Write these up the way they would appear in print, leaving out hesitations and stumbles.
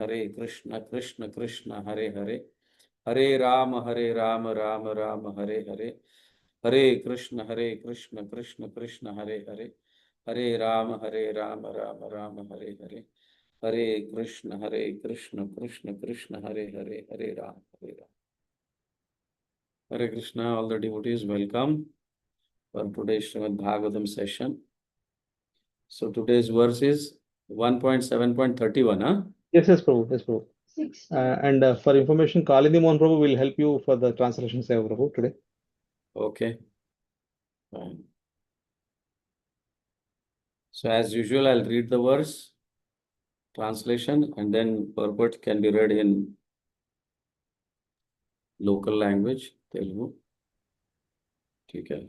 Hare Krishna, Krishna Krishna, Hare Hare, Hare Rama, Rama Rama, Hare Hare, Hare Krishna, Krishna Krishna, Hare Hare, Hare Rama, Rama Rama, Hare Hare, Hare Krishna, Krishna Krishna, Hare Hare, Hare Rama, Rama. Hare Krishna, all the devotees, welcome for today's Srimad Bhagavatam session. So today's verse is 1.7.31, huh? Yes, Prabhu. Yes, Prabhu. And for information, Kalindi Mohan Prabhu will help you for the translation, Seva Prabhu, today. Okay. Fine. So as usual, I'll read the verse, translation, and then purport can be read in local language, Telugu. Okay.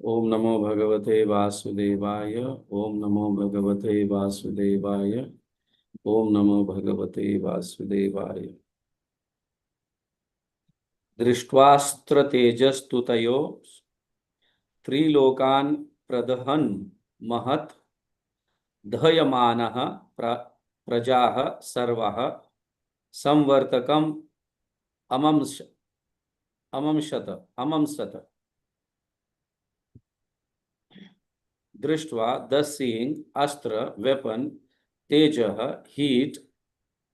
Om Namo Bhagavate Vasudevaya. Om Namo Bhagavate Vasudevaya. Om Namo Bhagavate Vasudevaya. Drishtwastra tejastutayo त्रिलोकान् प्रदहन् महत् दहयमानः प्रजाः सर्वः संवर्तकम् अमंसत दृष्ट्वा the seeing astra weapon tejah heat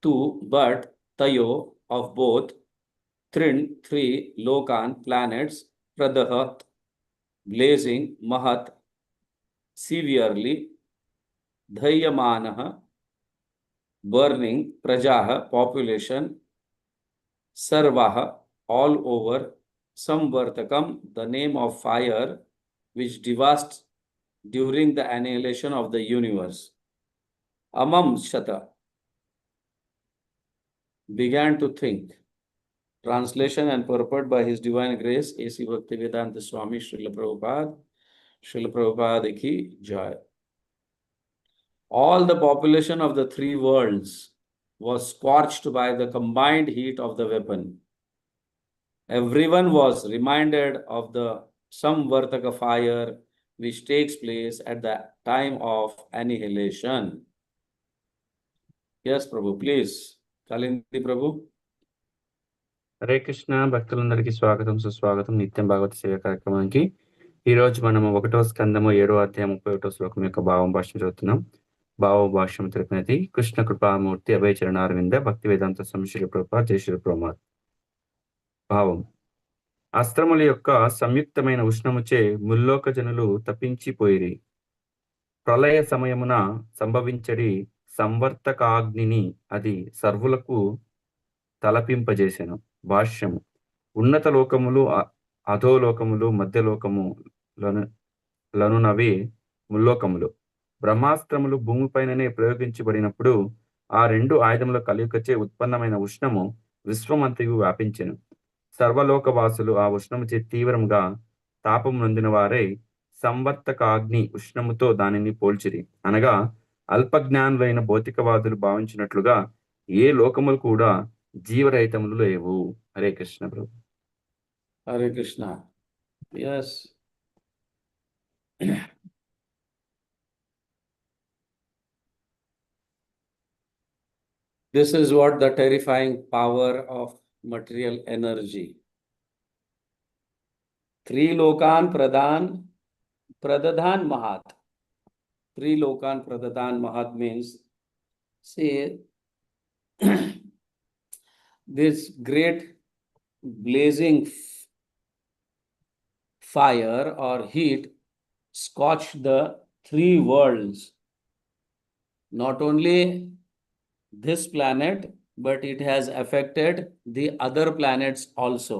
two but tayo of both three lokan planets pradahat blazing mahat severely dhayamanah burning prajah population sarvah all over samvartakam the name of fire which devastates during the annihilation of the universe. Amam Shata began to think. Translation and purport by His Divine Grace, A.C. Bhaktivedanta Swami Srila Prabhupada. Srila Prabhupada ki jai. All the population of the three worlds was scorched by the combined heat of the weapon. Everyone was reminded of the Samvartaka fire which takes place at the time of annihilation. Yes, Prabhu, please. Kalindi Prabhu. Hare Krishna భక్తులందరికీ స్వాగతం సుస్వాగతం నిత్యం భాగవత సేవ కార్యక్రమానికి ఈ రోజు మనము 1వ స్కందము 7వ అధ్యాయం 31వ శ్లోకం యొక్క భావం భాష్యం చదువుతున్నాం. భావ భాష్యం తెలిపినది కృష్ణ కృపామూర్తి అభయ చరణారవింద భక్తి వేదాంత సంశ్రీ ప్రభుపాద జై శ్రీ ప్రభుపాద. భావం: అస్త్రముల యొక్క సంయుక్తమైన ఉష్ణముచే ముల్లోక జనులు తప్పించిపోయిరి. ప్రళయ సమయమున సంభవించడి సంవర్తకాగ్నిని అది సర్వులకు తలపింపజేసెను. భాష్యము: ఉన్నత లోకములు అధోలోకములు మధ్యలోకములనునవి ముల్లోకములు. బ్రహ్మాస్త్రములు భూమిపైననే ప్రయోగించబడినప్పుడు ఆ రెండు ఆయుధముల కలయికచే ఉత్పన్నమైన ఉష్ణము విశ్వమంతయు వ్యాపించెను. సర్వలోకవాసులు ఆ ఉష్ణముచే తీవ్రముగా తాపము నొందిన వారై సంవర్తకాగ్ని ఉష్ణముతో దానిని పోల్చిరి. అనగా అల్పజ్ఞానులైన భౌతికవాదులు భావించినట్లుగా ఏ లోకములు కూడా జీవరహితములు లేవు. హరే కృష్ణ ప్రభు. Hare Krishna. Yes. This is what the terrifying power of material energy. Three lokan pradadhan mahat. Three lokan pradadhan mahat means, see, this great blazing fire or heat scorched the three worlds. Not only this planet, but it has affected the other planets also.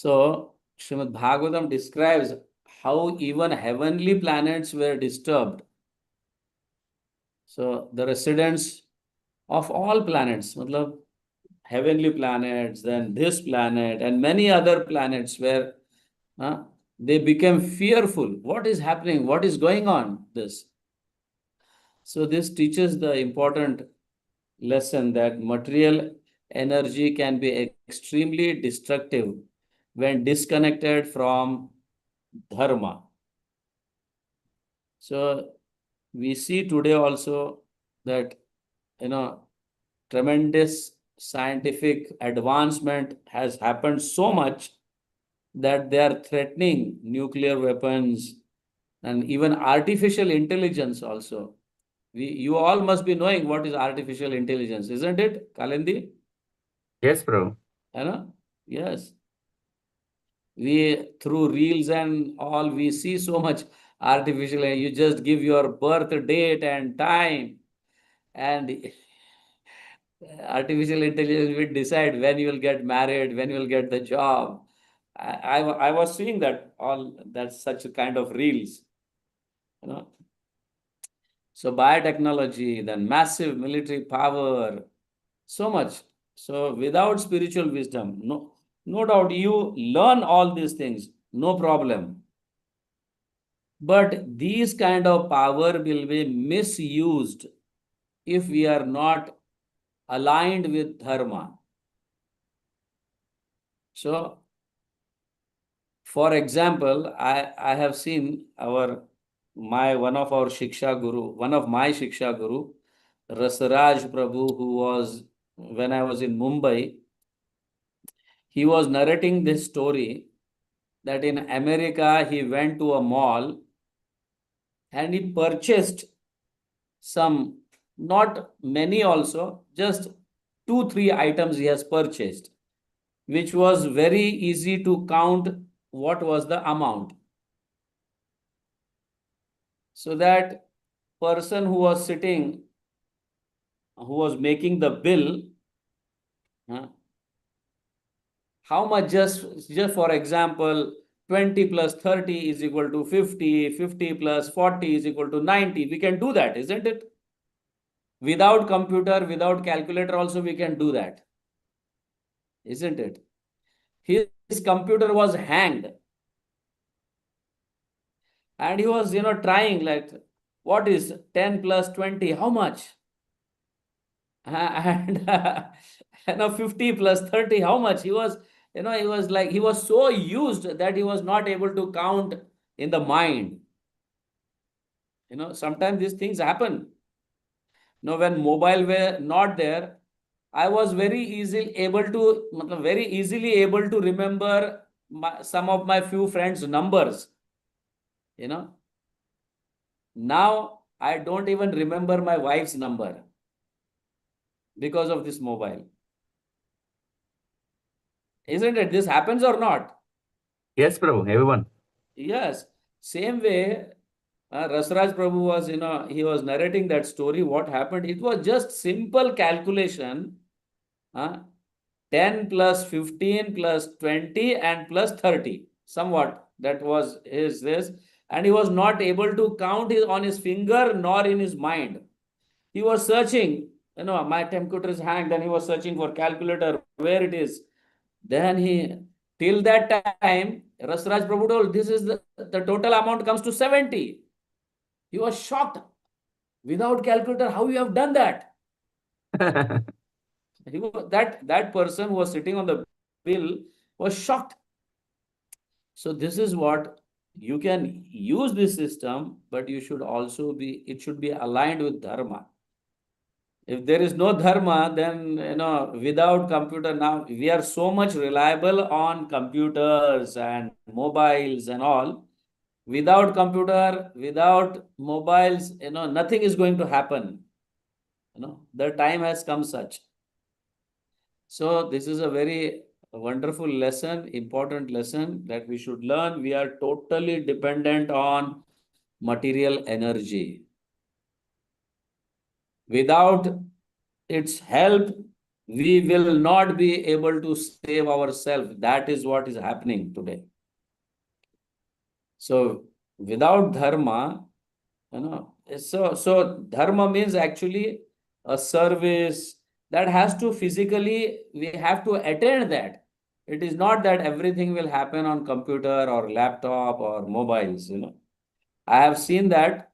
So, Srimad Bhagavatam describes how even heavenly planets were disturbed. So, the residents of all planets, heavenly planets, then this planet and many other planets where they became fearful. What is happening? What is going on? This. So this teaches the important lesson that material energy can be extremely destructive when disconnected from dharma. So we see today also that, tremendous scientific advancement has happened so much that they are threatening nuclear weapons and even artificial intelligence also. You all must be knowing what is artificial intelligence, isn't it, Kalindi? Yes, Prabhu. Yes. We, through reels and all, we see so much artificial. You just give your birth date and time, and artificial intelligence will decide when you will get married, when you will get the job. I was seeing that all, that's such a kind of reels, you know. So biotechnology, then massive military power, so much. So without spiritual wisdom, no doubt you learn all these things, no problem. But these kind of power will be misused if we are not aligned with dharma. So, for example, I have seen one of my Shiksha Guru, Rasaraj Prabhu, who was, when I was in Mumbai, he was narrating this story that in America he went to a mall and he purchased some, not many also, just 2-3 items he has purchased, which was very easy to count what was the amount. So that person who was sitting, who was making the bill, how much, just for example, 20 plus 30 is equal to 50, 50 plus 40 is equal to 90. We can do that, isn't it? Without computer, without calculator also we can do that, isn't it? His computer was hanged and he was, trying like, what is 10 plus 20? How much? And 50 plus 30, how much? He was so used that he was not able to count in the mind. Sometimes these things happen. When mobile were not there, I was very easily able to remember some of my few friends' numbers. Now I don't even remember my wife's number because of this mobile. Isn't it? This happens or not? Yes, Prabhu, everyone. Yes. Same way, Rasraj Prabhu was, he was narrating that story. What happened? It was just simple calculation. 10 plus 15 plus 20 and plus 30. Somewhat. That was this. And he was not able to count on his finger nor in his mind. He was searching, my computer is hanged, and he was searching for calculator, where it is. Then till that time, Rasraj Prabhu told, this is the total amount comes to 70. He was shocked. Without calculator, how you have done that? That person who was sitting on the bill was shocked. So this is what you can use this system, but it should be aligned with dharma. If there is no dharma, then, without computer, now we are so much reliable on computers and mobiles and all. Without computer, without mobiles, nothing is going to happen. The time has come such. So this is a very wonderful lesson, important lesson that we should learn. We are totally dependent on material energy. Without its help, we will not be able to save ourselves. That is what is happening today. So without dharma, so dharma means actually a service that has to physically, we have to attend that. It is not that everything will happen on computer or laptop or mobiles. I have seen that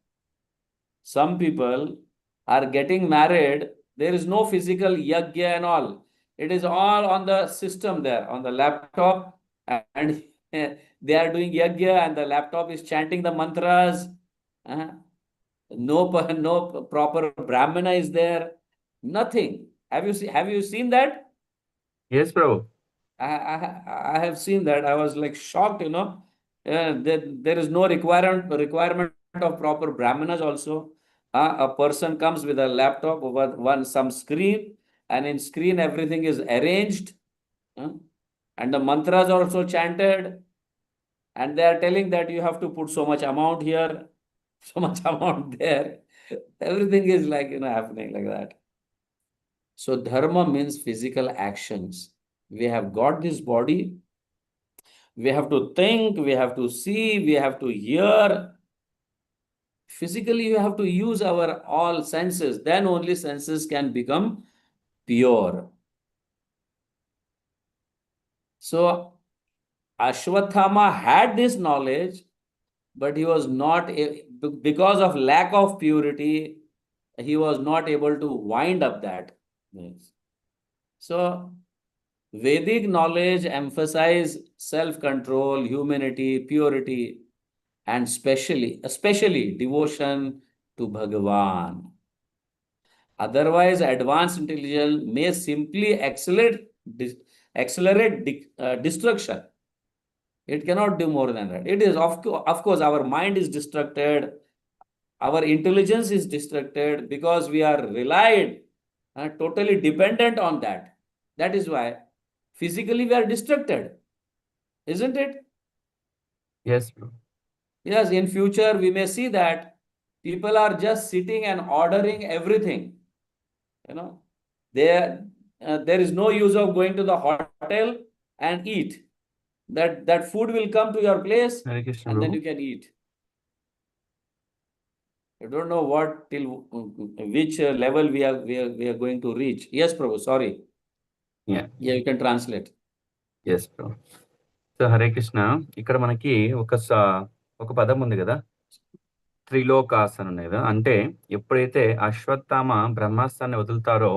some people are getting married. There is no physical yajna and all. It is all on the system there, on the laptop, and they are doing yajna and the laptop is chanting the mantras. No proper Brahmana is there. Nothing. Have you seen that? Yes, Prabhu. I have seen that. I was like shocked, there is no requirement of proper brahmanas also. A person comes with a laptop over some screen, and in screen everything is arranged, and the mantras are also chanted, and they are telling that you have to put so much amount here, so much amount there. Everything is like happening like that. So dharma means physical actions. We have got this body. We have to think, we have to see, we have to hear. Physically, you have to use our all senses. Then only senses can become pure. So Ashwatthama had this knowledge, but he was not, because of lack of purity, he was not able to wind up that. Yes. So Vedic knowledge emphasize self-control, humanity, purity, and especially devotion to Bhagavan. Otherwise, advanced intelligence may simply accelerate destruction. It cannot do more than that. It is, of course, our mind is distracted, our intelligence is distracted because we are relied, totally dependent on that. That is why physically we are distracted, isn't it? Yes, Prabhu. Yes, in future we may see that people are just sitting and ordering everything. There there is no use of going to the hotel and eat. That food will come to your place, Hare Krishna, and then Prabhu. you can eat. I don't know what till which level we are going to reach. Yes, Prabhu. Sorry. Yeah. Yeah, you can translate. Yes bro. So Hare Krishna, ఇక్కడ మనకి ఒక పదం ఉంది కదా, త్రిలోకాసన అనేది. అంటే ఎప్పుడైతే అశ్వత్థామ బ్రహ్మాస్త్రాన్ని వదులుతారో,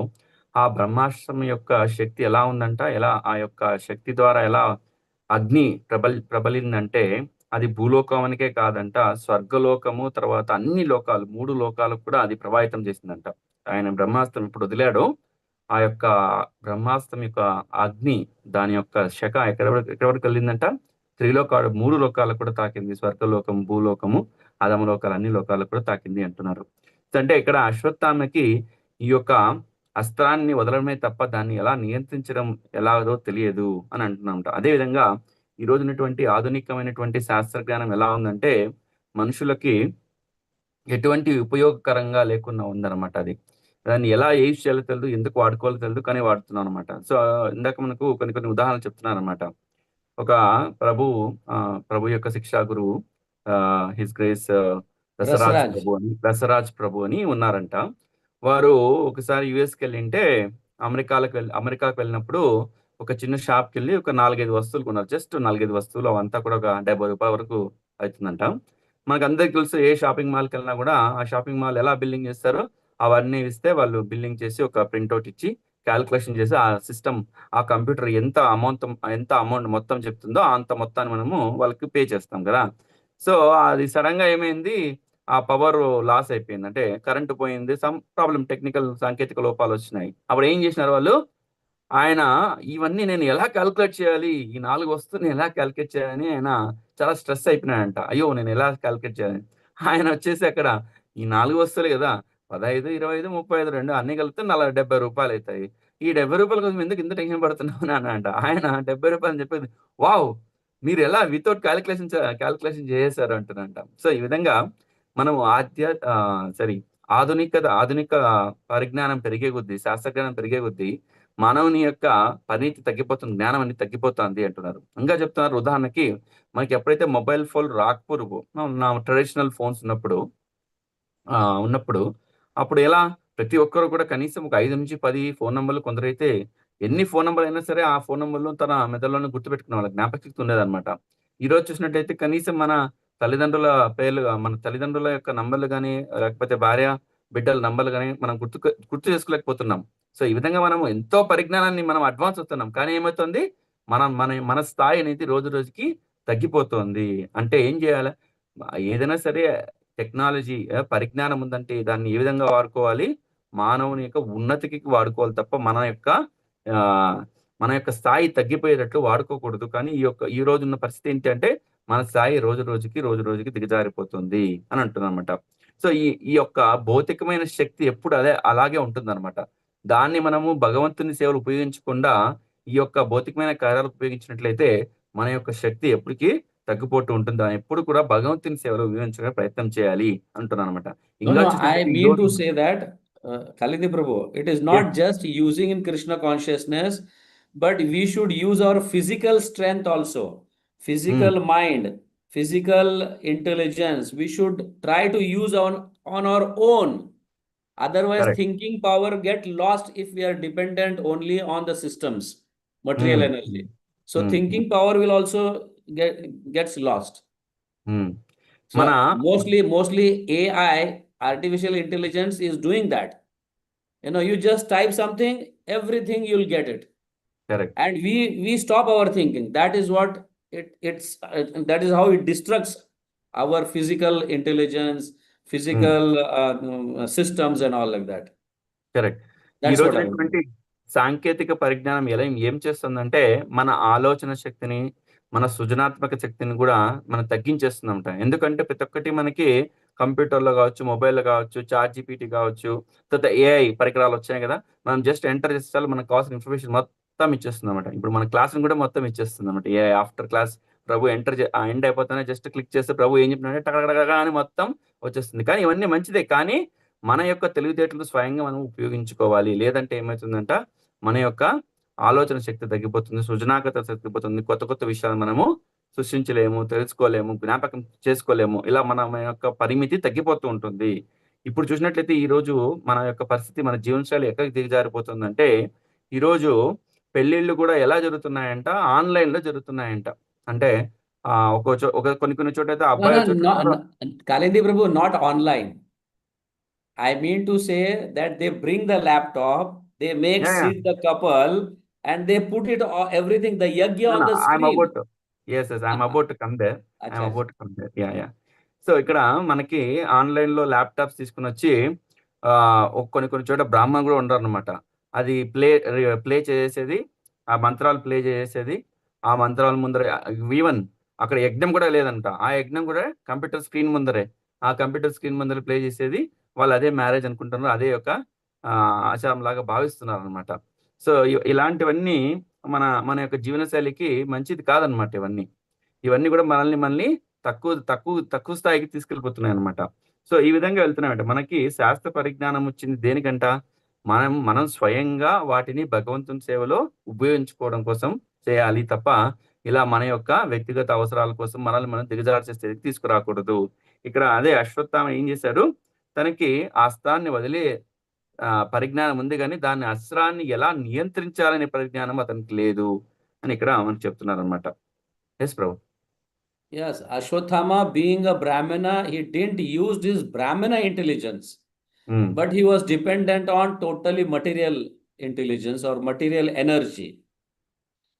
ఆ బ్రహ్మాస్త్రం యొక్క శక్తి ఎలా ఉందంట, ఎలా ఆ యొక్క శక్తి ద్వారా ఎలా అగ్ని ప్రబలిందంటే, అది భూలోకానికే కాదంట, స్వర్గలోకము, తర్వాత అన్ని లోకాలు, 3 లోకాలకు కూడా అది ప్రభావితం చేసిందంట. ఆయన బ్రహ్మాస్త్రం ఇప్పుడు వదిలాడో, ఆ యొక్క బ్రహ్మాస్త్రం యొక్క అగ్ని, దాని యొక్క శక ఎక్కడి వరకు వెళ్ళిందంట, త్రిలోకాలు, 3 లోకాలకు కూడా తాకింది. స్వర్గలోకం, భూలోకము, అధమ లోకాలు, అన్ని లోకాలకు కూడా తాకింది అంటున్నారు. అంటే ఇక్కడ అశ్వత్థామకి ఈ యొక్క అస్త్రాన్ని వదలడమే తప్ప దాన్ని ఎలా నియంత్రించడం ఎలాగో తెలియదు అని అంటున్నామంట. అదేవిధంగా ఈ రోజు ఉన్నటువంటి ఆధునికమైనటువంటి శాస్త్రజ్ఞానం ఎలా ఉందంటే, మనుషులకి ఎటువంటి ఉపయోగకరంగా లేకుండా ఉందన్నమాట. అది దాన్ని ఎలా యూజ్ చేయాలో తెలియదు, ఎందుకు వాడుకోవాలో తెలియదు, కానీ వాడుతున్నాం అనమాట. సో ఇందాక మనకు కొన్ని ఉదాహరణలు చెప్తున్నారన్నమాట. ఒక ప్రభు యొక్క శిక్షా గురువు, హిస్ గ్రేస్ రసరాజ్ ప్రభు అని ఉన్నారంట. వారు ఒకసారి యుఎస్కి వెళ్ళింటే, అమెరికాకు వెళ్ళినప్పుడు ఒక చిన్న షాప్కి వెళ్ళి ఒక 4-5 వస్తువులు కొన్నారు. జస్ట్ 4-5 వస్తువులు, అవంతా కూడా ఒక $70 వరకు అవుతుందంట. మనకు అందరికి తెలుసు, ఏ షాపింగ్ మాల్కి వెళ్ళినా కూడా ఆ షాపింగ్ మాల్ ఎలా బిల్లింగ్ చేస్తారో అవన్నీ ఇస్తే వాళ్ళు బిల్లింగ్ చేసి ఒక ప్రింట్అవుట్ ఇచ్చి క్యాల్కులేషన్ చేసి ఆ సిస్టమ్, ఆ కంప్యూటర్ ఎంత అమౌంట్ మొత్తం చెప్తుందో అంత మొత్తాన్ని మనము వాళ్ళకి పే చేస్తాం కదా. సో అది సడన్ గా ఏమైంది, ఆ పవర్ లాస్ అయిపోయింది, అంటే కరెంటు పోయింది, సమ్ ప్రాబ్లం, టెక్నికల్ సాంకేతిక లోపాలు వచ్చినాయి. అప్పుడు ఏం చేసినారు వాళ్ళు, ఆయన ఇవన్నీ నేను ఎలా క్యాల్కులేట్ చేయాలి, ఈ 4 వస్తువులు ఎలా క్యాల్కులేట్ చేయాలని ఆయన చాలా స్ట్రెస్ అయిపోయినాడంట. అయ్యో నేను ఎలా క్యాల్కులేట్ చేయాలి. ఆయన వచ్చేసి అక్కడ ఈ 4 వస్తువులు కదా, 15, 25, 35, 2 అన్ని కలిపితే $70 అవుతాయి. ఈ $70 కోసం ఎందుకు ఇంత టెన్షన్ పడుతున్నావు అని అంట. ఆయన $70 అని చెప్పేది, వావ్ మీరు ఎలా వితౌట్ క్యాల్కులేషన్ చేసేసారు అంటున్నంట. సో ఈ విధంగా మనం ఆధునిక పరిజ్ఞానం పెరిగే కొద్దీ, శాస్త్రజ్ఞానం పెరిగే కొద్దీ మానవుని యొక్క పరిణితి తగ్గిపోతుంది, జ్ఞానం అనేది తగ్గిపోతుంది అంటున్నారు. ఇంకా చెప్తున్నారు, ఉదాహరణకి మనకి ఎప్పుడైతే మొబైల్ ఫోన్ రాకపోరు, ట్రెడిషనల్ ఫోన్స్ ఉన్నప్పుడు అప్పుడు ఎలా ప్రతి ఒక్కరు కూడా కనీసం ఒక 5 నుంచి 10 ఫోన్ నంబర్లు, కొందరైతే ఎన్ని ఫోన్ నంబర్లు అయినా సరే ఆ ఫోన్ నంబర్లు తన మెదడులోనే గుర్తుపెట్టుకునే వాళ్ళ జ్ఞాపకశక్తి ఉండేదన్నమాట. ఈ రోజు చూసినట్టయితే కనీసం మన తల్లిదండ్రుల పేర్లు, మన తల్లిదండ్రుల యొక్క నంబర్లు కానీ, లేకపోతే భార్య బిడ్డల నంబర్లు కానీ మనం గుర్తు చేసుకోలేకపోతున్నాం. సో ఈ విధంగా మనం ఎంతో పరిజ్ఞానాన్ని మనం అడ్వాన్స్ అవుతున్నాం, కానీ ఏమవుతుంది, మన స్థాయి అనేది రోజు రోజుకి తగ్గిపోతుంది. అంటే ఏం చేయాలి, ఏదైనా సరే టెక్నాలజీ పరిజ్ఞానం ఉందంటే దాన్ని ఏ విధంగా వాడుకోవాలి, మానవుని యొక్క ఉన్నతికి వాడుకోవాలి తప్ప ఆ, మన యొక్క స్థాయి తగ్గిపోయేటట్లు వాడుకోకూడదు. కానీ ఈ రోజు ఉన్న పరిస్థితి ఏంటంటే మన స్థాయి రోజు రోజుకి దిగజారిపోతుంది అని అంటున్నమాట. సో ఈ యొక్క భౌతికమైన శక్తి ఎప్పుడు అలాగే ఉంటుందన్నమాట. దాన్ని మనము భగవంతుని సేవలు ఉపయోగించకుండా ఈ యొక్క భౌతికమైన కార్యాలకు ఉపయోగించినట్లయితే మన యొక్క శక్తి ఎప్పటికీ తగ్గిపోతూ ఉంటుంది. దాన్ని ఎప్పుడు కూడా భగవంతుని సేవలో ఉపయోగించడానికి ప్రయత్నం చేయాలి అంటున్నాను అనమాట. No, ఇంకా no, I చూసినట్లయితే mean to say that, Kalindi Prabhu, it is not Yes. just using in Krishna consciousness, but we should use our physical strength also, physical mind, physical intelligence. We should try to use on our own. Otherwise, Correct. thinking power get lost if we are dependent only on the systems, material energy. So thinking power will also gets lost. So మన mostly AI, artificial intelligence is doing that. You just type something, everything you'll get it. Correct. And we stop our thinking. That is what that is how it destructs our physical intelligence, physical systems and all like that. Correct. ఈ That's what I రోజునటువంటి సాంకేతిక పరిజ్ఞానం ఏం చేస్తుందంటే మన ఆలోచన శక్తిని, మన సృజనాత్మక శక్తిని కూడా మనం తగ్గించేస్తుందంట. ఎందుకంటే ప్రతి ఒక్కటి మనకి కంప్యూటర్లో కావచ్చు, మొబైల్లో కావచ్చు, చాట్ జీపీటీ కావచ్చు, తర్వాత ఏఐ పరికరాలు వచ్చాయి కదా. మనం జస్ట్ ఎంటర్ చేస్తే మనకు కావాల్సిన ఇన్ఫర్మేషన్ మొత్తం ఇచ్చేస్తుంది అనమాట. ఇప్పుడు మన క్లాస్ని కూడా మొత్తం ఇచ్చేస్తుంది అనమాట. ఏఐ ఆఫ్టర్ క్లాస్ ప్రభు ఎండ్ అయిపోతానే జస్ట్ క్లిక్ చేస్తే ప్రభు ఏం చెప్పినాడంటే టకటకటక అని మొత్తం వచ్చేస్తుంది. కానీ ఇవన్నీ మంచిదే. కానీ మన యొక్క తెలివితేటలు స్వయంగా మనం ఉపయోగించుకోవాలి. లేదంటే ఏమవుతుందంట, మన యొక్క ఆలోచన శక్తి తగ్గిపోతుంది, సృజనాత్మకత తగ్గిపోతుంది, కొత్త విషయాలు మనము సృష్టించలేము, తెలుసుకోలేము, జ్ఞాపకం చేసుకోలేము. ఇలా మన యొక్క పరిమితి తగ్గిపోతూ ఉంటుంది. ఇప్పుడు చూసినట్లయితే ఈ రోజు మన యొక్క పరిస్థితి, మన జీవనశైలి ఎక్కడికి దిగజారిపోతుందంటే, ఈరోజు పెళ్లిళ్ళు కూడా ఎలా జరుగుతున్నాయంట, ఆన్లైన్ లో జరుగుతున్నాయంట. అంటే కొన్ని చోట అయితే అబ్బాయి Kalindi Prabhu, not online. I mean to say that they bring the laptop, they make sit the couple, and they put it everything, the yagya on the screen. I'm about to come there. So ఇక్కడ మనకి online లో laptops తీసుకుని వచ్చి కొన్ని చోట బ్రాహ్మణ్ కూడా ఉండరు అనమాట. అది ప్లే చేసేది, ఆ మంత్రాలు ప్లే చేసేది, ఆ మంత్రాల ముందర ఈవెన్ అక్కడ యజ్ఞం కూడా లేదంట. ఆ యజ్ఞం కూడా కంప్యూటర్ స్క్రీన్ ముందరే, ఆ కంప్యూటర్ స్క్రీన్ ముందర ప్లే చేసేది. వాళ్ళు అదే మ్యారేజ్ అనుకుంటున్నారు, అదే యొక్క ఆచారం లాగా భావిస్తున్నారు అనమాట. సో ఇలాంటివన్నీ మన యొక్క జీవనశైలికి మంచిది కాదనమాట. ఇవన్నీ కూడా మనల్ని తక్కువ స్థాయికి తీసుకెళ్ళిపోతున్నాయి అనమాట. సో ఈ విధంగా వెళ్తున్నామంట. మనకి శాస్త్ర పరిజ్ఞానం వచ్చింది దేనికంట, మనం స్వయంగా వాటిని భగవంతుని సేవలో ఉపయోగించుకోవడం కోసం చేయాలి తప్ప ఇలా మన యొక్క వ్యక్తిగత అవసరాల కోసం మనల్ని మనం దిగజార్చే స్థితికి తీసుకురాకూడదు. ఇక్కడ అదే అశ్వత్థామ ఏం చేశాడు, తనకి ఆ అస్త్రాన్ని వదిలే పరిజ్ఞానం ఉంది, కానీ దాన్ని అస్త్రాన్ని ఎలా నియంత్రించాలనే పరిజ్ఞానం అతనికి లేదు అని ఇక్కడ మనకు చెప్తున్నారు అనమాట. Yes Prabhu. Yes, Ashwatthama being a Brahmana, he didn't use his Brahmana intelligence, but he was dependent on totally material intelligence or material energy.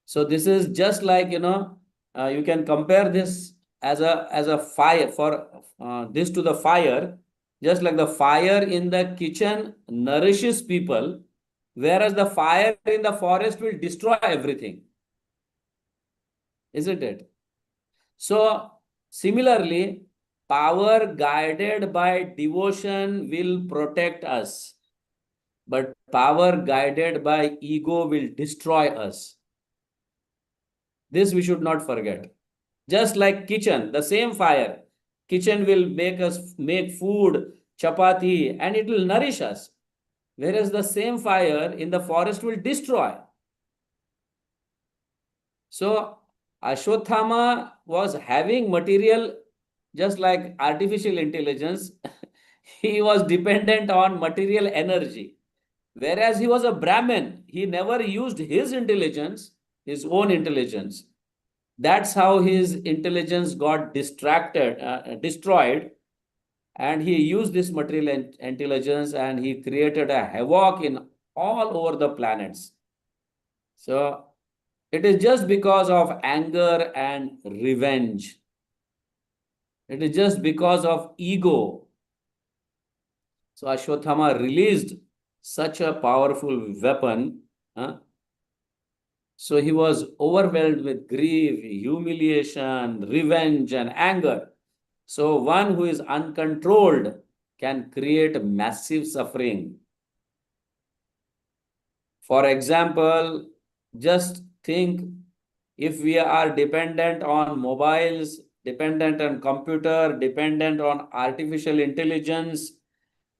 So this is just like, you can compare this as a fire, for this to the fire. Just like the fire in the kitchen nourishes people, whereas the fire in the forest will destroy everything. Isn't it? So similarly, power guided by devotion will protect us, but power guided by ego will destroy us. This we should not forget. Just like kitchen, the same fire. Kitchen will make us make food, chapati, and it will nourish us. Whereas the same fire in the forest will destroy. So Ashwatthama was having material, just like artificial intelligence. He was dependent on material energy. Whereas he was a Brahmin, he never used his intelligence, his own intelligence. That's how his intelligence got destroyed, and he used this material intelligence and he created a havoc in all over the planets. So it is just because of anger and revenge. It is just because of ego. So Ashwatthama released such a powerful weapon. So he was overwhelmed with grief, humiliation, revenge, and anger. So one who is uncontrolled can create massive suffering. For example, just think, if we are dependent on mobiles, dependent on computer, dependent on artificial intelligence,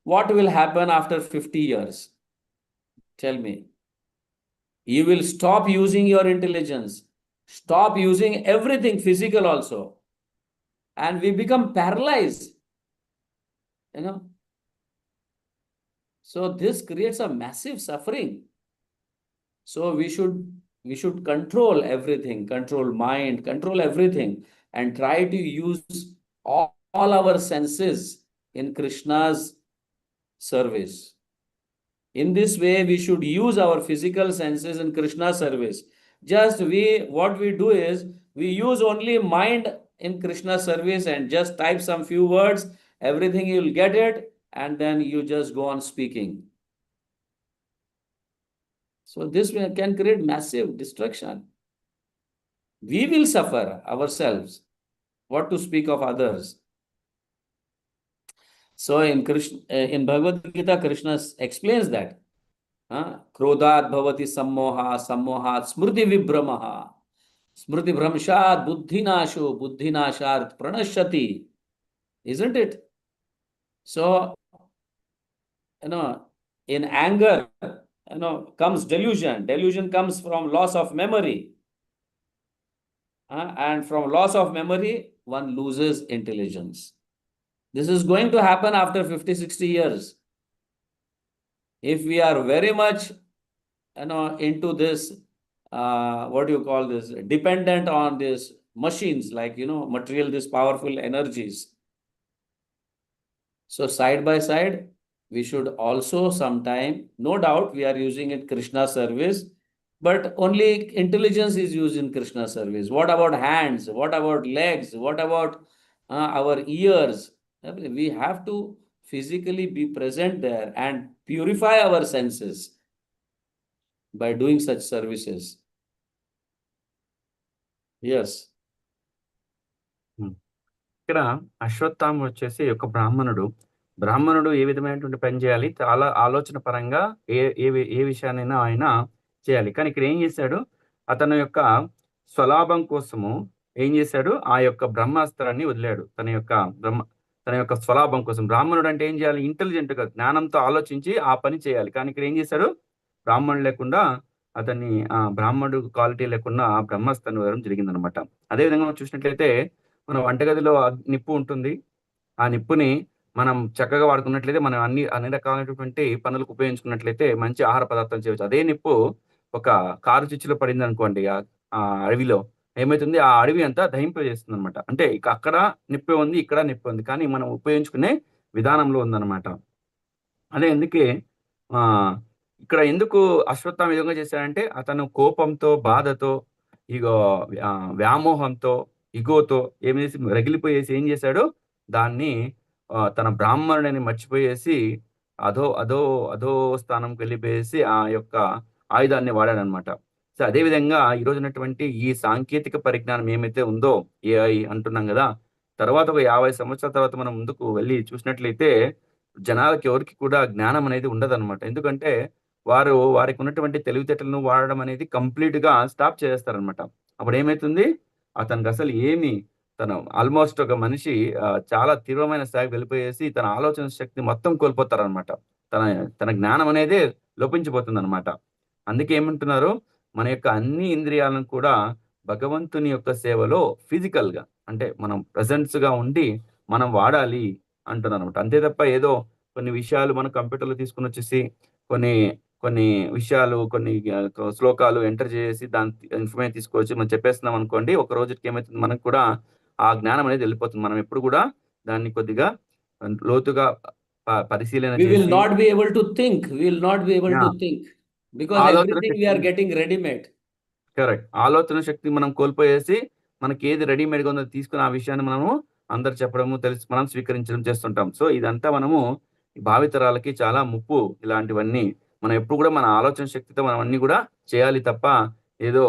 what will happen after 50 years? Tell me. You will stop using your intelligence, stop using everything, physical also, and we become paralyzed, you know. So this creates a massive suffering. So we should control everything, control mind, control everything, and try to use all our senses in Krishna's service. In this way, we should use our physical senses in Krishna's service. What we do is, we use only mind in Krishna's service and just type some few words, everything you'll get it, and then you just go on speaking. So this can create massive destruction. We will suffer ourselves. What to speak of others? So in Bhagavad Gita, Krishna explains that. Krodhat bhavati sammoha, sammohat smriti vibhramaha, smriti bhramshat buddhinasho, buddhinashat pranashyati. Isn't it? So, in anger, comes delusion. Delusion comes from loss of memory. And from loss of memory, one loses intelligence. This is going to happen after 50, 60 years. If we are very much, into this, what do you call this, dependent on these machines, like, material, these powerful energies. So side by side, we should also sometime, no doubt, we are using it Krishna service, but only intelligence is used in Krishna service. What about hands? What about legs? What about our ears? We have to physically be present there and purify our senses by doing such services. Yes. ఇక్కడ అశ్వత్థామ వచ్చేసి ఒక బ్రాహ్మణుడు ఏ విధమైనటువంటి పని చేయాలి, చాలా ఆలోచన పరంగా ఏ విషయాన్నైనా ఆయన చేయాలి. కానీ ఇక్కడ ఏం చేశాడు, అతని యొక్క స్వలాభం కోసము ఏం చేశాడు, ఆ యొక్క బ్రహ్మాస్త్రాన్ని వదిలాడు. తన యొక్క స్వలాభం కోసం. బ్రాహ్మణుడు అంటే ఏం చేయాలి, ఇంటెలిజెంట్ గా, జ్ఞానంతో ఆలోచించి ఆ పని చేయాలి. కానీ ఇక్కడ ఏం చేశాడు, బ్రాహ్మణుడు లేకుండా, అతన్ని బ్రాహ్మణుడు క్వాలిటీ లేకుండా ఆ బ్రహ్మాస్త్రాన్ని వదలడం జరిగిందనమాట. అదేవిధంగా మనం చూసినట్లయితే, మన వంటగదిలో నిప్పు ఉంటుంది. ఆ నిప్పుని మనం చక్కగా వాడుకున్నట్లయితే, మనం అన్ని రకాలైనటువంటి పనులకు ఉపయోగించుకున్నట్లయితే మంచి ఆహార పదార్థాలు చేయవచ్చు. అదే నిప్పు ఒక కారు చిచ్చులో పడింది అనుకోండి, ఆ అడవిలో ఏమైతుంది, ఆ అడవి అంతా దహింపజేస్తుంది అనమాట. అంటే అక్కడ నిప్పే ఉంది, ఇక్కడ నిప్పు ఉంది, కానీ మనం ఉపయోగించుకునే విధానంలో ఉందన్నమాట. అందుకే ఇక్కడ ఎందుకు అశ్వత్థామ విధంగా చేశాడంటే, అతను కోపంతో, బాధతో, వ్యామోహంతో, ఇగోతో రగిలిపోయేసి ఏం చేశాడు, దాన్ని తన బ్రాహ్మణుడిని మర్చిపోయేసి అధో స్థానంకి వెళ్ళిపోయేసి ఆ యొక్క ఆయుధాన్ని వాడాడనమాట. సో అదేవిధంగా ఈ రోజు ఉన్నటువంటి ఈ సాంకేతిక పరిజ్ఞానం ఏమైతే ఉందో, ఏఐ అంటున్నాం కదా, తర్వాత ఒక 50 సంవత్సరాల తర్వాత మనం ముందుకు వెళ్ళి చూసినట్లయితే జనాలకి ఎవరికి కూడా జ్ఞానం అనేది ఉండదన్నమాట. ఎందుకంటే వారికి ఉన్నటువంటి తెలివితేటలను వాడడం అనేది కంప్లీట్ గా స్టాప్ చేస్తారనమాట. అప్పుడు ఏమైతుంది, అతనికి అసలు తన ఆల్మోస్ట్ ఒక మనిషి చాలా తీవ్రమైన స్థాయికి వెళ్ళిపోయేసి తన ఆలోచన శక్తి మొత్తం కోల్పోతారనమాట. తన జ్ఞానం అనేది లోపించిపోతుంది అనమాట. అందుకే ఏమంటున్నారు, మన యొక్క అన్ని ఇంద్రియాలను కూడా భగవంతుని యొక్క సేవలో ఫిజికల్ గా, అంటే మనం ప్రెజెంట్స్ గా ఉండి మనం వాడాలి అంటున్నారు అనమాట. అంతే తప్ప ఏదో కొన్ని విషయాలు మనం కంప్యూటర్లో తీసుకుని వచ్చేసి కొన్ని విషయాలు, కొన్ని శ్లోకాలు ఎంటర్ చేసి దాని ఇన్ఫర్మేషన్ తీసుకొచ్చి మనం చెప్పేస్తున్నాం అనుకోండి, ఒక రోజుకి ఏమవుతుంది, మనకు కూడా ఆ జ్ఞానం అనేది వెళ్ళిపోతుంది. మనం ఎప్పుడు కూడా దాన్ని కొద్దిగా లోతుగా పరిశీలన We will not be able to think. We will not be able to think because everything we are getting ready-made. Correct. ఆలోచన శక్తి మనం కోల్పోయేసి మనకి ఏది రెడీమేడ్ గా ఉందో తీసుకుని ఆ విషయాన్ని మనము అందరు చెప్పడము తెలిసి మనం స్వీకరించడం చేస్తుంటాం. సో ఇదంతా మనము భావితరాలకి చాలా ముప్పు. ఇలాంటివన్నీ మనం ఎప్పుడు కూడా మన ఆలోచన శక్తితో మనం అన్ని కూడా చేయాలి తప్ప ఏదో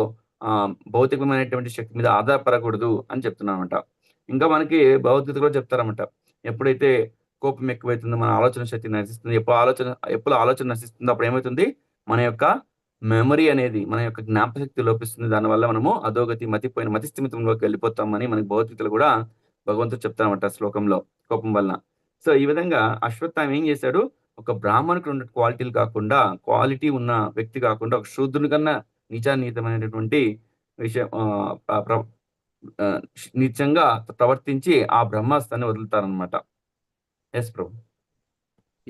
భౌతికమైనటువంటి శక్తి మీద ఆధారపడకూడదు అని చెప్తున్నానమాట. ఇంకా మనకి భగవద్గీత కూడా చెప్తారన్నమాట. ఎప్పుడైతే కోపం ఎక్కువైతుందో మన ఆలోచన శక్తి నశిస్తుంది. ఎప్పుడు ఆలోచన నశిస్తుందో అప్పుడు ఏమవుతుంది, మన యొక్క మెమరీ అనేది, మన యొక్క జ్ఞాపకశక్తి లోపిస్తుంది. దానివల్ల మనము అధోగతి, మతి స్థిమితంలోకి వెళ్ళిపోతామని మనకి భగవద్గీతలో కూడా భగవంతుడు చెప్తారన్నమాట శ్లోకంలో, కోపం వల్ల. సో ఈ విధంగా అశ్వత్థామ ఏం చేశాడు, ఒక బ్రాహ్మణుడికి ఉన్న క్వాలిటీలు కాకుండా, క్వాలిటీ ఉన్న వ్యక్తి కాకుండా, ఒక శూద్రుని కన్నా నీచానీతమైనటువంటి విషయం నిత్యంగా ప్రవర్తించి ఆ బ్రహ్మాస్త్రాన్ని వదులుతారనమాట. Yes Prabhu.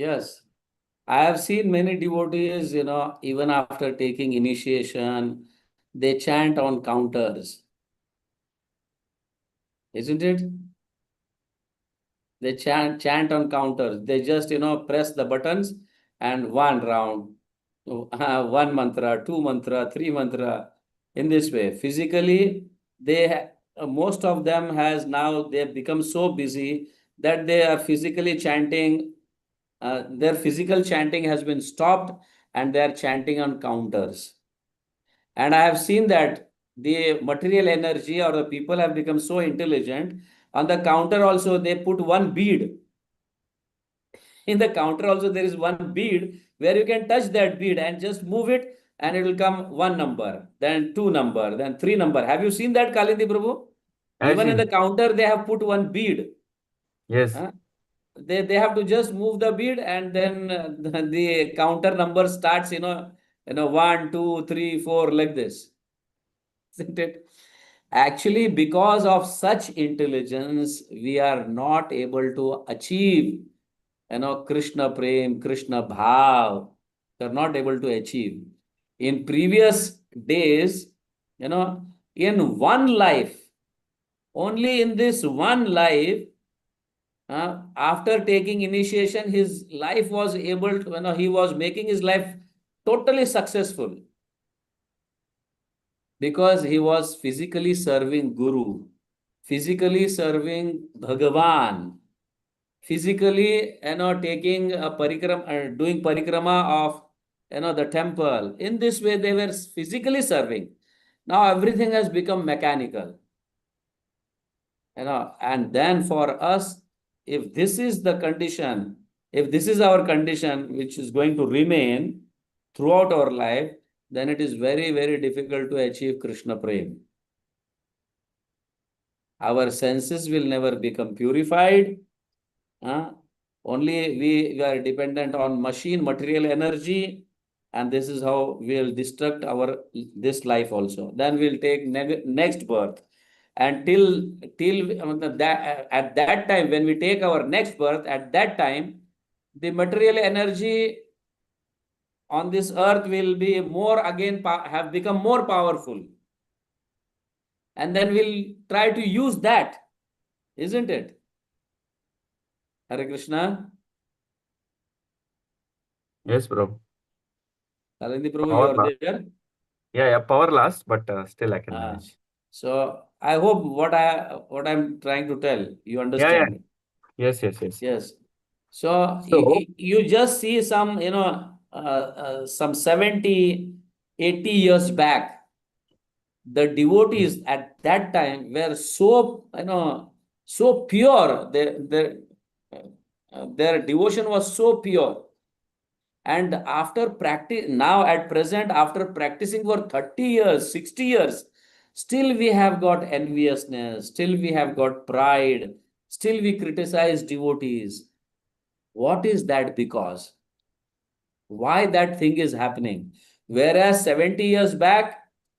Yes, I have seen many devotees, even after taking initiation, they chant on counters. Isn't it? They chant on counters. They just, press the buttons and one round, one mantra, two mantra, three mantra, in this way. Physically, most of them they have become so busy that they are physically chanting. Their physical chanting has been stopped and they are chanting on counters. And I have seen that the material energy or the people have become so intelligent. On the counter also, they put one bead. In the counter also, there is one bead where you can touch that bead and just move it and it will come one number, then two number, then three number. Have you seen that, Kalindi Prabhu? Even in the counter, they have put one bead. Yes. They have to just move the bead and then the counter number starts, 1, 2, 3, 4, like this. Isn't it? Actually, because of such intelligence, we are not able to achieve, Krishna Prem, Krishna Bhav. We are not able to achieve. In previous days, in one life, only in this one life, after taking initiation, his life was able to, he was making his life totally successful because he was physically serving Guru, physically serving Bhagavan, physically, taking a parikrama, doing parikrama of, the temple. In this way, they were physically serving. Now everything has become mechanical. And then for us, if this is the condition, if this is our condition, which is going to remain throughout our life, then it is very, very difficult to achieve Krishna Prem. Our senses will never become purified. Only we are dependent on machine, material energy, and this is how we will destruct this life also. Then we'll take next birth. And till at that time, when we take our next birth, at that time, the material energy on this earth will be have become more powerful. And then we'll try to use that, isn't it? Hare Krishna. Yes, bro. Kalindi Prabhu, you are there? Yeah, power loss, but still I can manage. So I hope what I'm trying to tell, you understand. Yeah. Yes. So you just see some, some 70, 80 years back, the devotees at that time were so, so pure. Their devotion was so pure. And after practice, now at present, after practicing for 30 years, 60 years, still we have got enviousness, still we have got pride, still we criticize devotees. What is that because? Why that thing is happening? Whereas 70 years back,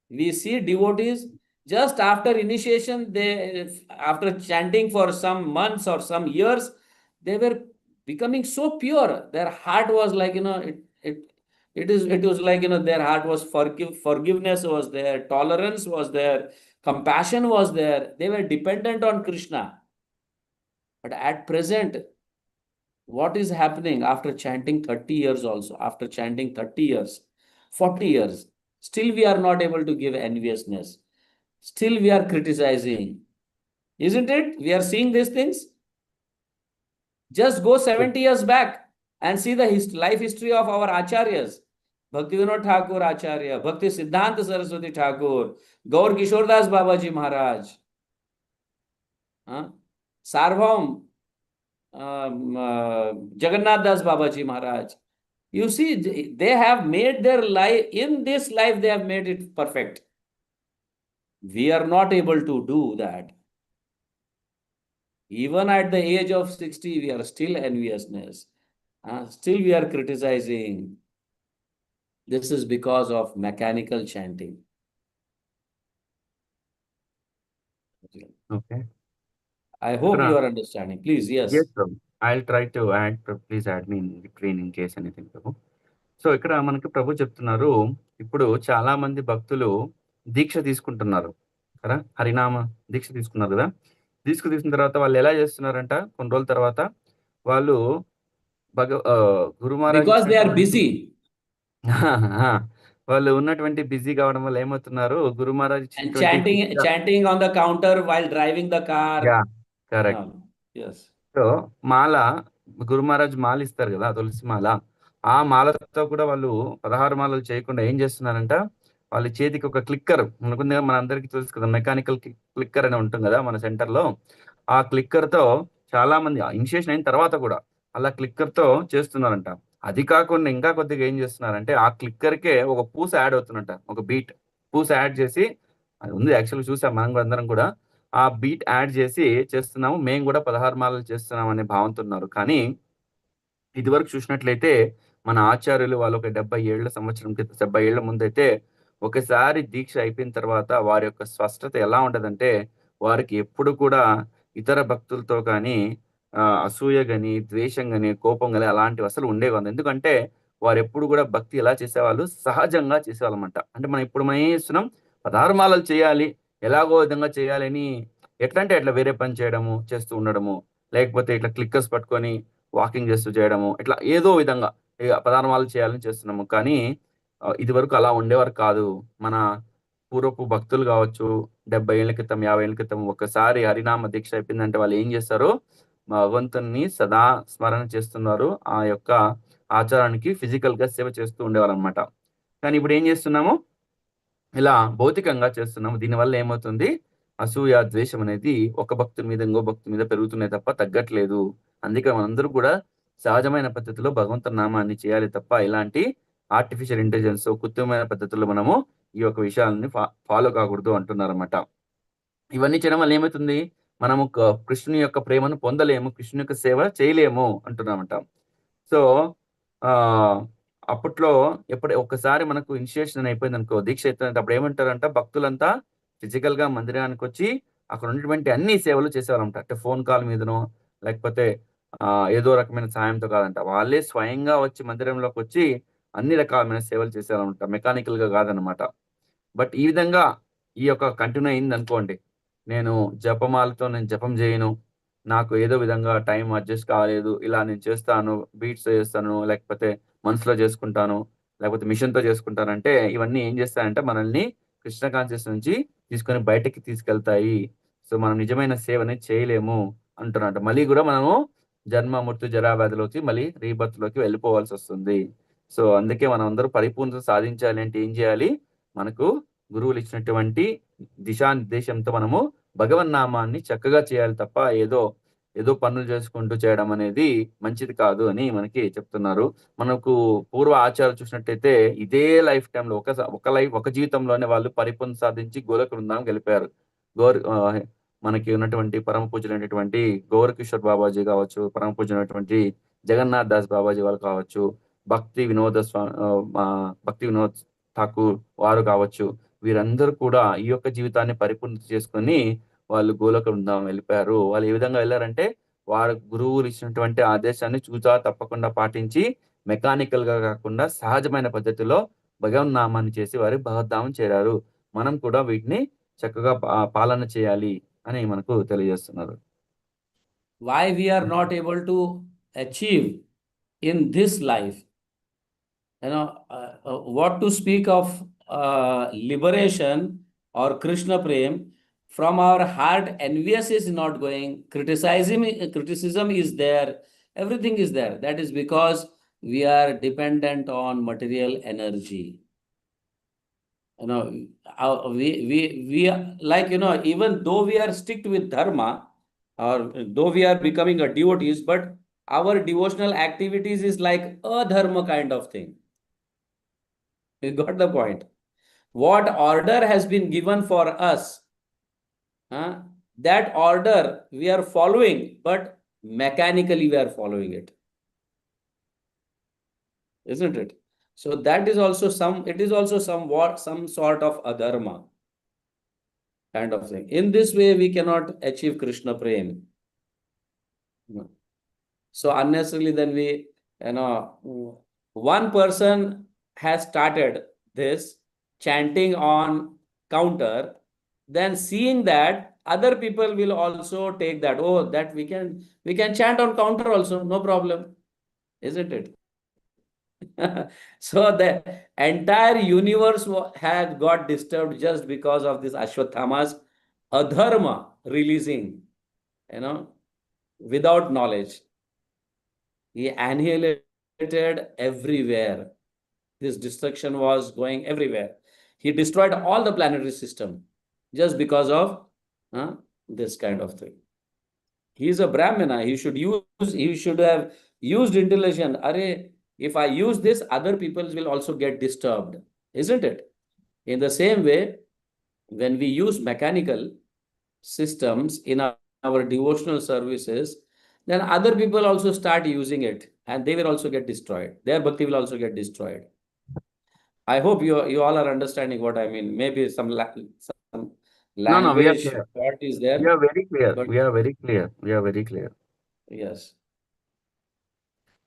we see devotees just after initiation, after chanting for some months or some years, they were becoming so pure. Their heart was like, it was like, their heart was forgiveness was there, tolerance was there, compassion was there. They were dependent on Krishna. But at present, what is happening after chanting 30 years also, after chanting 30 years, 40 years, still we are not able to give enviousness. Still we are criticizing. Isn't it? We are seeing these things. Just go 70 years back and see the life history of our acharyas. Bhakti Vinod Thakur Acharya, Bhakti Siddhanta Saraswati Thakur, Gaur Kishordas Babaji Maharaj, Sarvam Jagannath Das Babaji Maharaj. You see, they have made their life, in this life they have made it perfect. We are not able to do that. Even at the age of 60, we are still enviousness. Still we are criticizing. This is because of mechanical chanting. Okay. I hope you are understanding. Please, yes. Yes, Prabhu. I'll try to add. Please add me in between in case anything, Prabhu. So ఇక్కడ మనకి ప్రభు చెప్తున్నారు, ఇప్పుడు చాలా మంది భక్తులు దీక్ష తీసుకుంటున్నారు కదా, హరినామ దీక్ష తీసుకున్నారు కదా. తీసుకున్న తర్వాత వాళ్ళు ఎలా చేస్తున్నారంట, కొన్ని రోజుల తర్వాత వాళ్ళు గురు Maharaj Because they are busy. వాళ్ళు ఉన్నటువంటి బిజీ కావడం వల్ల ఏమవుతున్నారు, Guru Maharaj And chanting on the counter while driving the car. Correct. Yes. So మాల, గురు మహారాజ్ మాల ఇస్తారు కదా, తులసి మాల. ఆ మాలతో కూడా వాళ్ళు 16 మాలలు చేయకుండా ఏం చేస్తున్నారంట, వాళ్ళ చేతికి ఒక క్లిక్కర్ అనుకుంది, మన అందరికీ తెలుసు కదా, మెకానికల్ క్లిక్కర్ అని ఉంటుంది కదా మన సెంటర్ లో. ఆ క్లిక్కర్ తో చాలా మంది ఇనిషియేషన్ అయిన తర్వాత కూడా అలా క్లిక్కర్ తో చేస్తున్నారంట. అది కాకుండా ఇంకా కొద్దిగా ఏం చేస్తున్నారంటే, ఆ క్లిక్కర్ కే ఒక పూస యాడ్ అవుతుందంట, ఒక బీట్ పూస యాడ్ చేసి, అది ఉంది యాక్చువల్గా చూసాం మనం కూడా అందరం కూడా, ఆ బీట్ యాడ్ చేసి చేస్తున్నాము, మేము కూడా 16 మాలలు చేస్తున్నాం అనే భావంతో ఉన్నారు. కానీ ఇదివరకు చూసినట్లయితే మన ఆచార్యులు వాళ్ళు ఒక 70 ఏళ్ల ముందైతే ఒకసారి దీక్ష అయిపోయిన తర్వాత వారి యొక్క స్పష్టత ఎలా ఉండదంటే, వారికి ఎప్పుడు కూడా ఇతర భక్తులతో కానీ అసూయ గాని, ద్వేషం గాని, కోపం గాని అలాంటివి అసలు ఉండేవి కాదు. ఎందుకంటే వారు ఎప్పుడు కూడా భక్తి ఎలా చేసేవాళ్ళు, సహజంగా చేసేవాళ్ళమంట. అంటే మనం ఏం చేస్తున్నాం, 16 మాలలు చేయాలి, ఎలాగో విధంగా చేయాలని ఎట్లా అంటే అట్లా వేరే పని చేయడము, చేస్తూ ఉండడము, లేకపోతే ఇట్లా క్లిక్కర్స్ పట్టుకొని వాకింగ్ చేస్తూ చేయడము, ఇట్లా ఏదో విధంగా 16 మాలలు చేయాలని చేస్తున్నాము. కానీ ఇది వరకు అలా ఉండేవారు కాదు. మన పూర్వపు భక్తులు కావచ్చు, 70 ఏళ్ల క్రితం, 50 ఏళ్ల క్రితం ఒకసారి హరినామ దీక్ష అయిపోయిందంటే వాళ్ళు ఏం చేస్తారు, భగవంతుని సదా స్మరణ చేస్తున్నారు, ఆ యొక్క ఆచారానికి ఫిజికల్ గా సేవ చేస్తూ ఉండేవారు అనమాట. కానీ ఇప్పుడు ఏం చేస్తున్నాము, ఇలా భౌతికంగా చేస్తున్నాము. దీనివల్ల ఏమవుతుంది, అసూయ, ద్వేషం అనేది ఒక భక్తుడి మీద ఇంకో భక్తుడి మీద పెరుగుతున్నాయి తప్ప తగ్గట్లేదు. అందుకే మనందరూ కూడా సహజమైన పద్ధతిలో భగవంతుని నామాన్ని చేయాలి తప్ప ఇలాంటి ఆర్టిఫిషియల్ ఇంటెలిజెన్స్, కృత్రిమైన పద్ధతుల్లో మనము ఈ యొక్క విషయాలని ఫాలో కాకూడదు అంటున్నారన్నమాట. ఇవన్నీ చేయడం వల్ల ఏమవుతుంది, మనము కృష్ణుని యొక్క ప్రేమను పొందలేము, కృష్ణుని యొక్క సేవ చేయలేము అంటున్నామంట. సో అప్పట్లో ఒక్కసారి మనకు ఇనిషియేషన్ అయిపోయింది అనుకో, దీక్ష అయిపోయిందంటే అప్పుడు ఏమంటారంట, భక్తులంతా ఫిజికల్ గా మందిరానికి వచ్చి అక్కడ ఉన్నటువంటి అన్ని సేవలు చేసేవారంట. అంటే ఫోన్ కాల్ మీదనో లేకపోతే ఏదో రకమైన సాయంతో కాదంట, వాళ్ళే స్వయంగా వచ్చి మందిరంలోకి వచ్చి అన్ని రకాలమైన సేవలు చేసేవారంట, మెకానికల్ గా కాదనమాట. బట్ ఈ విధంగా ఈ యొక్క కంటిన్యూ అయింది అనుకోండి, నేను జపమాలతో నేను జపం చేయను, నాకు ఏదో విధంగా టైం అడ్జస్ట్ కాలేదు, ఇలా నేను చేస్తాను, బీట్స్ చేస్తాను, లేకపోతే మనసులో చేసుకుంటాను, లేకపోతే మిషన్తో చేసుకుంటానంటే ఇవన్నీ ఏం చేస్తాయంటే మనల్ని కృష్ణ కాన్షియస్ నుంచి తీసుకొని బయటకి తీసుకెళ్తాయి. సో మనం నిజమైన సేవని చేయలేము అంటున్నట్టు. మళ్ళీ కూడా మనము జన్మ, మృత్యు, జరావ్యాధిలోకి మళ్ళీ రీబర్త్లోకి వెళ్ళిపోవాల్సి వస్తుంది. సో అందుకే మనం అందరూ పరిపూర్ణత సాధించాలి అంటే ఏం చేయాలి, మనకు గురువులు ఇచ్చినటువంటి దిశానిర్దేశంతో మనము భగవన్నామాన్ని చక్కగా చేయాలి తప్ప ఏదో పనులు చేసుకుంటూ చేయడం అనేది మంచిది కాదు అని మనకి చెప్తున్నారు. మనకు పూర్వ ఆచారాలు చూసినట్టయితే ఇదే లైఫ్ టైంలో ఒక జీవితంలోనే వాళ్ళు పరిపూర్ణ సాధించి గోలోక బృందానికి వెళ్ళిపోయారు. మనకి ఉన్నటువంటి పరమ పూజలైనటువంటి గౌరకిషోర్ బాబాజీ కావచ్చు, పరమ పూజలైనటువంటి జగన్నాథ్ దాస్ బాబాజీ వాళ్ళు కావచ్చు, భక్తి వినోద్ ఠాకూర్ వారు కావచ్చు, వీరందరూ కూడా ఈ యొక్క జీవితాన్ని పరిపూర్ణత చేసుకొని వాళ్ళు గోలోక బృందావనం వెళ్ళిపోయారు. వాళ్ళు ఏ విధంగా వెళ్ళారంటే, వారు గురువులు ఇచ్చినటువంటి ఆదేశాన్ని చూచా తప్పకుండా పాటించి మెకానికల్ గా కాకుండా సహజమైన పద్ధతిలో భగవన్నామాన్ని చేసి వారి భగవద్ధామం చేరారు. మనం కూడా వీటిని చక్కగా పాలన చేయాలి అని మనకు తెలియజేస్తున్నారు. Why we are not able to achieve in this life, what to speak of liberation or Krishna Prem from our heart, envious is not going, criticism is there, everything is there. That is because we are dependent on material energy. We are like, even though we are strict with dharma, or though we are becoming a devotees, but our devotional activities is like a dharma kind of thing. You got the point? What order has been given for us, that order we are following, but mechanically we are following it, isn't it? So that is also it is also somewhat some sort of adharma kind of thing. In this way, we cannot achieve Krishna Prem. So unnecessarily, then one person has started this chanting on counter, then seeing that other people will also take that, oh, that we can chant on counter also, no problem, isn't it? So the entire universe had got disturbed just because of this Ashwatthama's adharma releasing, without knowledge. He annihilated everywhere. This destruction was going everywhere. He destroyed all the planetary system just because of this kind of thing. He is a Brahmana. He should have used intelligence. If I use this, other people will also get disturbed, isn't it? In the same way, when we use mechanical systems in our devotional services, then other people also start using it and they will also get destroyed. Their bhakti will also get destroyed. I hope you all are understanding what I mean. Maybe some No, we are language clear. thought is there. We are very clear. But We are very clear. We are very clear. yes.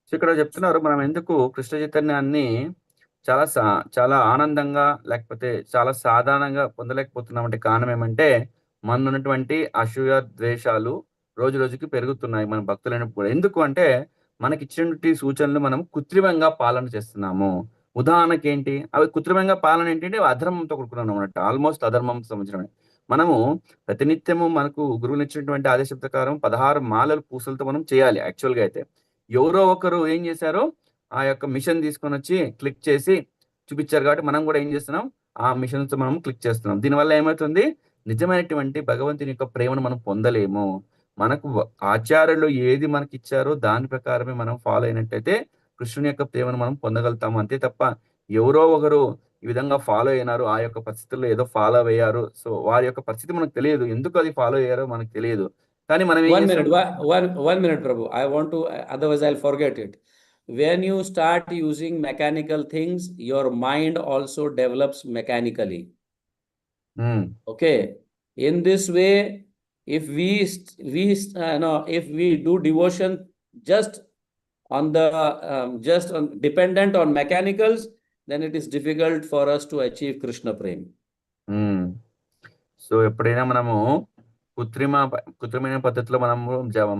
So ఇక్కడ చెప్తున్నారు, మనం ఎందుకు కృష్ణ చైతన్యాన్ని చాలా ఆనందంగా లేకపోతే చాలా సాధారణంగా పొందలేకపోతున్నామంటే కారణం ఏమంటే మన ఉన్నటువంటి అసూయ ద్వేషాలు రోజు రోజుకి పెరుగుతున్నాయి మన భక్తులైన కూడా. ఎందుకు అంటే మనకి ఇచ్చినటువంటి సూచనలు మనం కృత్రిమంగా పాలన చేస్తున్నాము. ఉదాహరణకి ఏంటి, అవి కృత్రిమంగా పాలన ఏంటంటే అధర్మంతో కూడుకున్నాం అన్నట్టు, ఆల్మోస్ట్ అధర్మంతో సంబంధించిన. మనము ప్రతినిత్యము మనకు గురువులు ఇచ్చినటువంటి ఆదేశం ప్రకారం 16 మాలలు పూసలతో మనం చేయాలి. యాక్చువల్గా అయితే ఎవరో ఒకరు ఏం చేశారో ఆ యొక్క మిషన్ తీసుకొని వచ్చి క్లిక్ చేసి చూపించారు కాబట్టి మనం కూడా ఏం చేస్తున్నాం, ఆ మిషన్స్ మనం క్లిక్ చేస్తున్నాం. దీనివల్ల ఏమవుతుంది, నిజమైనటువంటి భగవంతుని యొక్క ప్రేమను మనం పొందలేము. మనకు ఆచార్యులు ఏది మనకి ఇచ్చారో దాని ప్రకారమే మనం ఫాలో అయినట్టయితే కృష్ణుని యొక్క ప్రేమను మనం పొందగలుగుతాము. అంతే తప్ప ఎవరో ఒకరు ఈ విధంగా ఫాలో అయినారు, ఆ యొక్క పరిస్థితుల్లో ఏదో ఫాలో అయ్యారు, సో వారి యొక్క పరిస్థితి మనకు తెలియదు, ఎందుకు అది ఫాలో అయ్యారో మనకు తెలియదు. కానీ మనం one minute, Prabhu. I want to, otherwise I'll forget it. When you start using mechanical things, your mind also develops mechanically. Okay. In this way, if we do devotion just dependent on mechanicals, then it is difficult for us to achieve Krishna Prem. So ఎప్పుడైనా మనము కృత్రిమైన పద్ధతిలో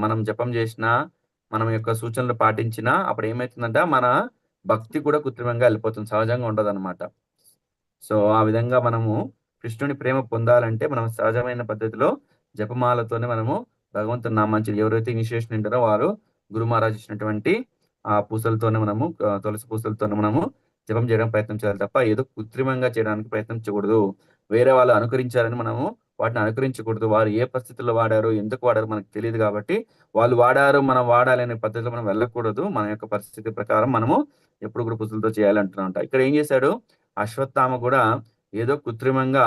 మనం జపం చేసినా, మనం యొక్క సూచనలు పాటించినా, అప్పుడు ఏమవుతుందంటే మన భక్తి కూడా కృత్రిమంగా వెళ్ళిపోతుంది, సహజంగా ఉండదు అనమాట. సో ఆ విధంగా మనము కృష్ణుని ప్రేమ పొందాలంటే మనం సహజమైన పద్ధతిలో జపమాలతోనే మనము భగవంతుని నామాంచి ఎవరైతే ఇనిషియేషన్ ఉంటారో వారు గురు మహారాజ్ ఇచ్చినటువంటి ఆ పూసలతోనే మనము, తులసి పూసలతోనే మనము జపం చేయడానికి ప్రయత్నం చేయాలి తప్ప ఏదో కృత్రిమంగా చేయడానికి ప్రయత్నం చేయకూడదు. వేరే వాళ్ళు అనుకరించారని మనము వాటిని అనుకరించకూడదు. వారు ఏ పరిస్థితుల్లో వాడారో, ఎందుకు వాడారో మనకు తెలియదు కాబట్టి వాళ్ళు వాడారు, మనం వాడాలి అనే పద్ధతిలో మనం వెళ్ళకూడదు. మన యొక్క పరిస్థితి ప్రకారం మనము ఎప్పుడు కూడా పూసలతో చేయాలంటున్నా. ఇక్కడ ఏం చేశాడు అశ్వత్థామ కూడా, ఏదో కృత్రిమంగా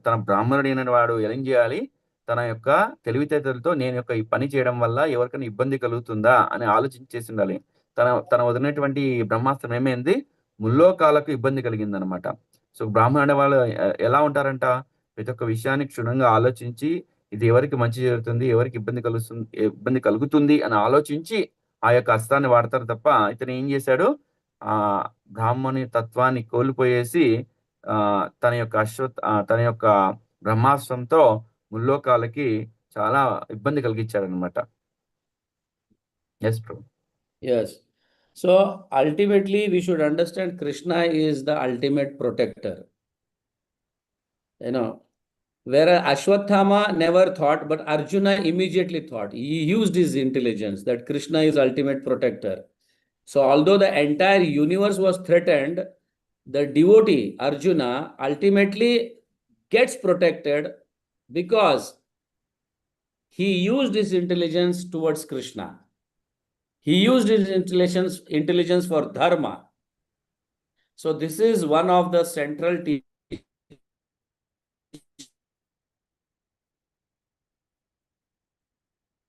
తన బ్రాహ్మణుడైన వాడు ఏం చేయాలి, తన యొక్క తెలివితేటలతో నేను యొక్క ఈ పని చేయడం వల్ల ఎవరికైనా ఇబ్బంది కలుగుతుందా అని ఆలోచించేసి ఉండాలి. తన వదిలినటువంటి బ్రహ్మాస్త్రం ఏమైంది, ముల్లోకాలకు ఇబ్బంది కలిగిందనమాట. సో బ్రాహ్మణుడు వాళ్ళు ఎలా ఉంటారంట, ప్రతి ఒక్క విషయాన్ని క్షుణ్ణంగా ఆలోచించి ఇది ఎవరికి మంచి జరుగుతుంది, ఎవరికి ఇబ్బంది కలుగుతుంది అని ఆలోచించి ఆ యొక్క అస్త్రాన్ని వాడతారు తప్ప ఇతను ఏం చేశాడు, ఆ బ్రాహ్మణి తత్వాన్ని కోల్పోయేసి తన యొక్క బ్రహ్మాస్త్రంతో ముల్లోకాలకి చాలా ఇబ్బంది కలిగించాడు అనమాట. Yes. So ultimately we should understand Krishna is the ultimate protector. Whereas Ashwatthama never thought, but Arjuna immediately thought. He used his intelligence that Krishna is ultimate protector. So although the entire universe was threatened, the devotee Arjuna ultimately gets protected because he used his intelligence towards Krishna. He used his intelligence for dharma. So this is one of the central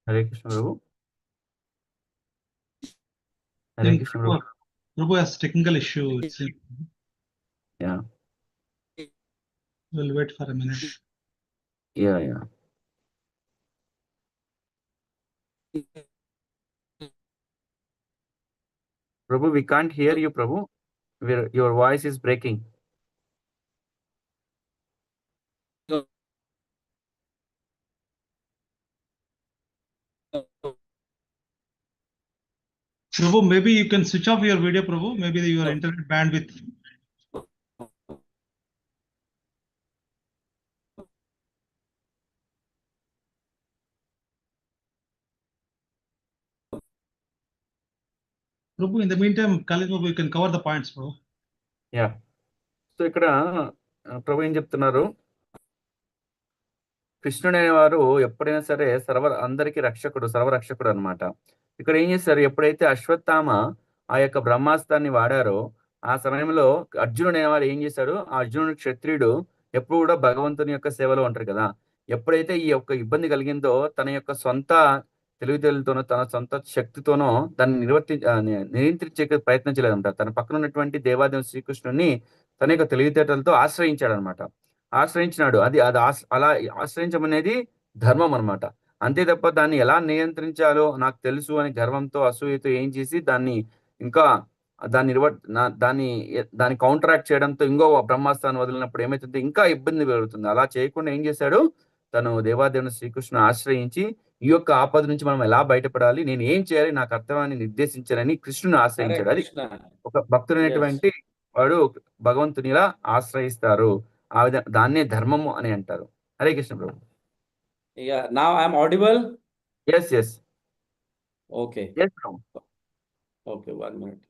Hare Krishna Prabhu. Hare Krishna Prabhu. Prabhu has technical issue. Yeah. We'll wait for a minute. Yeah. Prabhu, we can't hear you, Prabhu. Your voice is breaking. Prabhu, maybe you can switch off your video, Prabhu. Maybe your internet bandwidth. Prabhu, in the meantime, Khalid Prabhu, you can cover the points, Prabhu. Yeah so ఇక్కడ ప్రభు ఏం చెప్తున్నారు, కృష్ణుడు అనేవారు ఎప్పుడైనా సరే అందరికి రక్షకుడు, సర్వరక్షకుడు అన్నమాట. ఇక్కడ ఏం చేశారు, ఎప్పుడైతే అశ్వత్థామ ఆ యొక్క బ్రహ్మాస్త్రాన్ని వాడారో ఆ సమయంలో అర్జునుడు అనేవాడు ఏం చేశాడు, ఆ అర్జునుడు క్షత్రియుడు ఎప్పుడు కూడా భగవంతుని యొక్క సేవలో ఉంటారు కదా. ఎప్పుడైతే ఈ యొక్క ఇబ్బంది కలిగిందో తన యొక్క సొంత తెలివితేలతోనో తన సొంత శక్తితోనో దాన్ని నియంత్రించే ప్రయత్నం చేయలేదంట. తన పక్కన ఉన్నటువంటి దేవాదేవ శ్రీకృష్ణుని తన యొక్క తెలివితేటలతో ఆశ్రయించాడు అనమాట. ఆశ్రయించినాడు. అది అది అలా ఆశ్రయించడం అనేది ధర్మం అనమాట. అంతే తప్ప దాన్ని ఎలా నియంత్రించాలో నాకు తెలుసు అని గర్వంతో అసూయతో ఏం చేసి దాన్ని ఇంకా దాన్ని కౌంటరాక్ట్ చేయడంతో ఇంకో బ్రహ్మాస్త్రాన్ని వదిలినప్పుడు ఏమైతుంది, ఇంకా ఇబ్బంది పెరుగుతుంది. అలా చేయకుండా ఏం చేశాడు, తను దేవాదేవుని శ్రీకృష్ణుని ఆశ్రయించి ఈ యొక్క ఆపద నుంచి మనం ఎలా బయటపడాలి, నేను ఏం చేయాలి, నా కర్తవ్యాన్ని నిర్దేశించాలని కృష్ణుని ఆశ్రయించాడు. అది ఒక భక్తుడైనటువంటి వాడు భగవంతునిలా ఆశ్రయిస్తారు. ఆ విధంగా దాన్నే ధర్మము అని అంటారు. హరే కృష్ణ ప్రభు. Yeah, now I'm audible. Yes. Okay. Yes, Prabhu. Okay, 1 minute.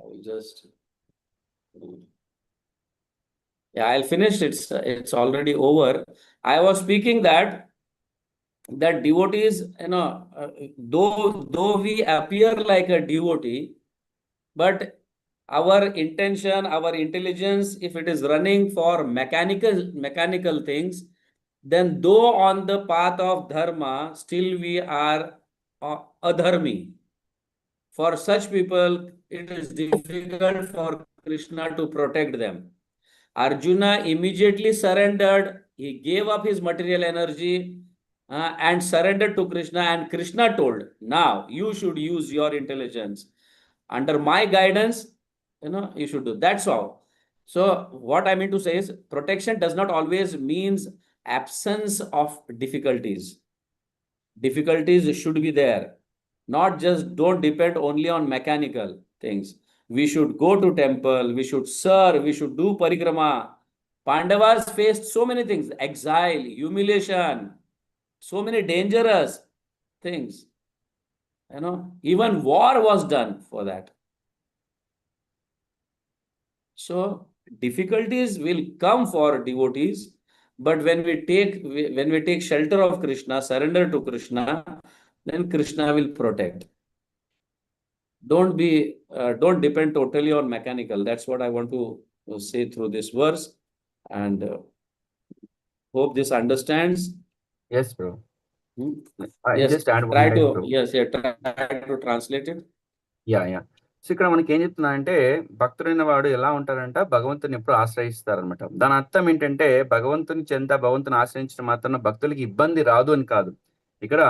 I will just. Yeah, I'll finish. It's already over. I was speaking that devotees, though we appear like a devotee, but our intention, our intelligence, if it is running for mechanical things, then though on the path of dharma, still we are adharmi. For such people, it is difficult for Krishna to protect them. Arjuna immediately surrendered. He gave up his material energy and surrendered to Krishna. And Krishna told, now you should use your intelligence. Under my guidance, you should do. That's all. So what I mean to say is, protection does not always means absence of difficulties. Difficulties should be there. Not just don't depend only on mechanical things. We should go to temple, we should serve, we should do parikrama. Pandavas faced so many things, exile, humiliation, so many dangerous things. Even war was done for that. So difficulties will come for devotees, but when we take shelter of Krishna, surrender to Krishna, then Krishna will protect. Don't depend totally on mechanical. That's what I want to say through this verse, and hope this understands. Yes, bro. Yes, just add one try line, to bro. try to translate it. Yeah so ఇక్కడ మనకి ఏం చెప్తున్నా అంటే, భక్తుడైన వాడు ఎలా ఉంటారంట, భగవంతుని ఎప్పుడు ఆశ్రయిస్తారనమాట. దాని అర్థం ఏంటంటే, భగవంతుని ఆశ్రయించడం మాత్రం భక్తులకి ఇబ్బంది రాదు అని కాదు. ఇక్కడ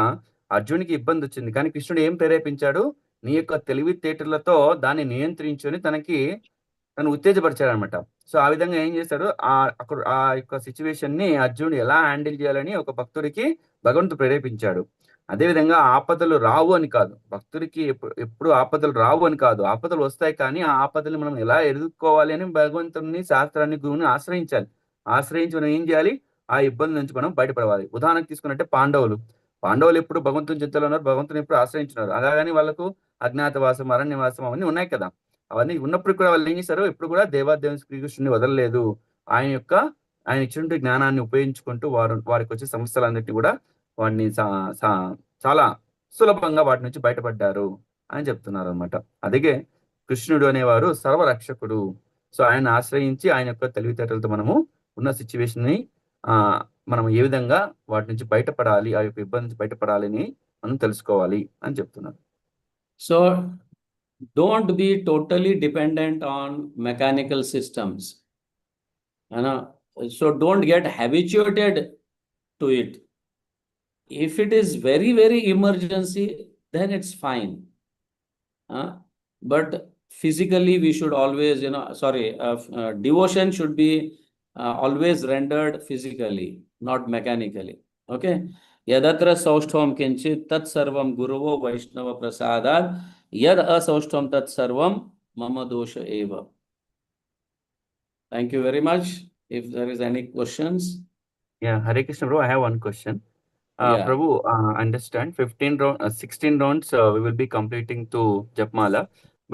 అర్జునుడికి ఇబ్బంది వచ్చింది, కానీ కృష్ణుడు ఏం ప్రేరేపించాడు, నీ యొక్క తెలివితేటలతో దాన్ని నియంత్రించుని తను ఉత్తేజపరిచాడు అనమాట. సో ఆ విధంగా ఏం చేశాడు, అక్కడ ఆ యొక్క సిచ్యువేషన్ ని అర్జునుడు ఎలా హ్యాండిల్ చేయాలని ఒక భక్తుడికి భగవంతుడు ప్రేరేపించాడు. అదేవిధంగా ఆపదలు రావు అని కాదు, భక్తుడికి ఎప్పుడు ఆపదలు రావు అని కాదు, ఆపదలు వస్తాయి, కానీ ఆ ఆపదలు మనం ఎలా ఎదుర్కోవాలి అని భగవంతుని, శాస్త్రాన్ని, గురువుని ఆశ్రయించాలి. ఆశ్రయించి మనం ఏం చేయాలి, ఆ ఇబ్బంది నుంచి మనం బయటపడవాలి. ఉదాహరణకు తీసుకున్నట్టే పాండవులు ఎప్పుడు భగవంతుని చింతలో ఉన్నారు, భగవంతుని ఎప్పుడు ఆశ్రయించినారు. అలాగని వాళ్ళకు అజ్ఞాతవాసం, అరణ్యవాసం అవన్నీ ఉన్నాయి కదా. అవన్నీ ఉన్నప్పుడు కూడా వాళ్ళు ఏం చేశారు, ఎప్పుడు కూడా దేవాదేవుని శ్రీకృష్ణుని వదలలేదు. ఆయన ఇచ్చినటువంటి జ్ఞానాన్ని ఉపయోగించుకుంటూ వారికి వచ్చే సమస్యలన్నిటిని కూడా వాడిని చాలా సులభంగా వాటి నుంచి బయటపడ్డారు అని చెప్తున్నారు అనమాట. అదిగే కృష్ణుడు అనేవారు సర్వరక్షకుడు. సో ఆయన ఆశ్రయించి ఆయన యొక్క తెలివితేటలతో మనము ఉన్న సిచ్యువేషన్ ని మనం ఏ విధంగా వాటి నుంచి బయటపడాలి, ఆ యొక్క ఇబ్బంది నుంచి బయటపడాలి అని మనం తెలుసుకోవాలి అని చెప్తున్నారు. So don't be totally dependent on mechanical systems. So don't get habituated to it. If it is very, very emergency, then it's fine. But physically we should always, devotion should be always rendered physically, not mechanically. Okay. Yadatra saushtvam kinchit tat sarvam guruvo vaishnava prasadat yad asaushtvam tat sarvam mama dosha eva. Thank you very much. If there is any questions. Yeah, Hare Krishna bro, I have one question. Yeah. Prabhu, understand 16 rounds we will be completing to Japmala,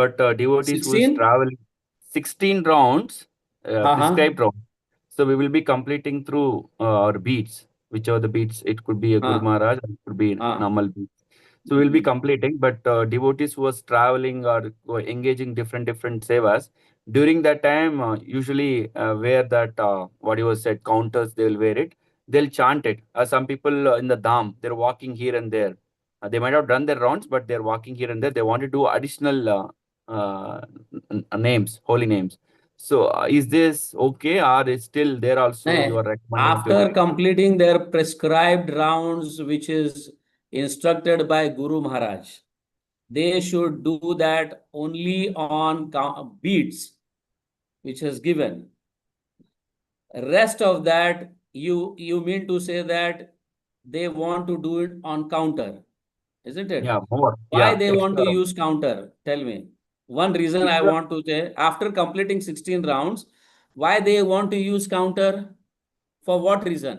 but devotees who is 16? traveling 16 rounds, Uh-huh. prescribed rounds. So we will be completing through our beats, whichever the beats, it could be a Guru Maharaj, it could be normal beats. So we'll be completing, but devotees who was traveling or engaging different sevas, during that time, usually wear that, what you was said, counters, they will wear it. They'll chant it. Some people in the Dham, they're walking here and there. They might have done their rounds, but they're walking here and there. They want to do additional names, holy names. So is this okay, or is still there also you are recommending after completing their prescribed rounds, which is instructed by Guru Maharaj, they should do that only on beats, which is given. Rest of that, you mean to say that they want to do it on counter, isn't it? Yeah, more. Why Yeah, they want to extra. use counter? Tell me. One reason I want to say, after completing 16 rounds, why they want to use counter? For what reason?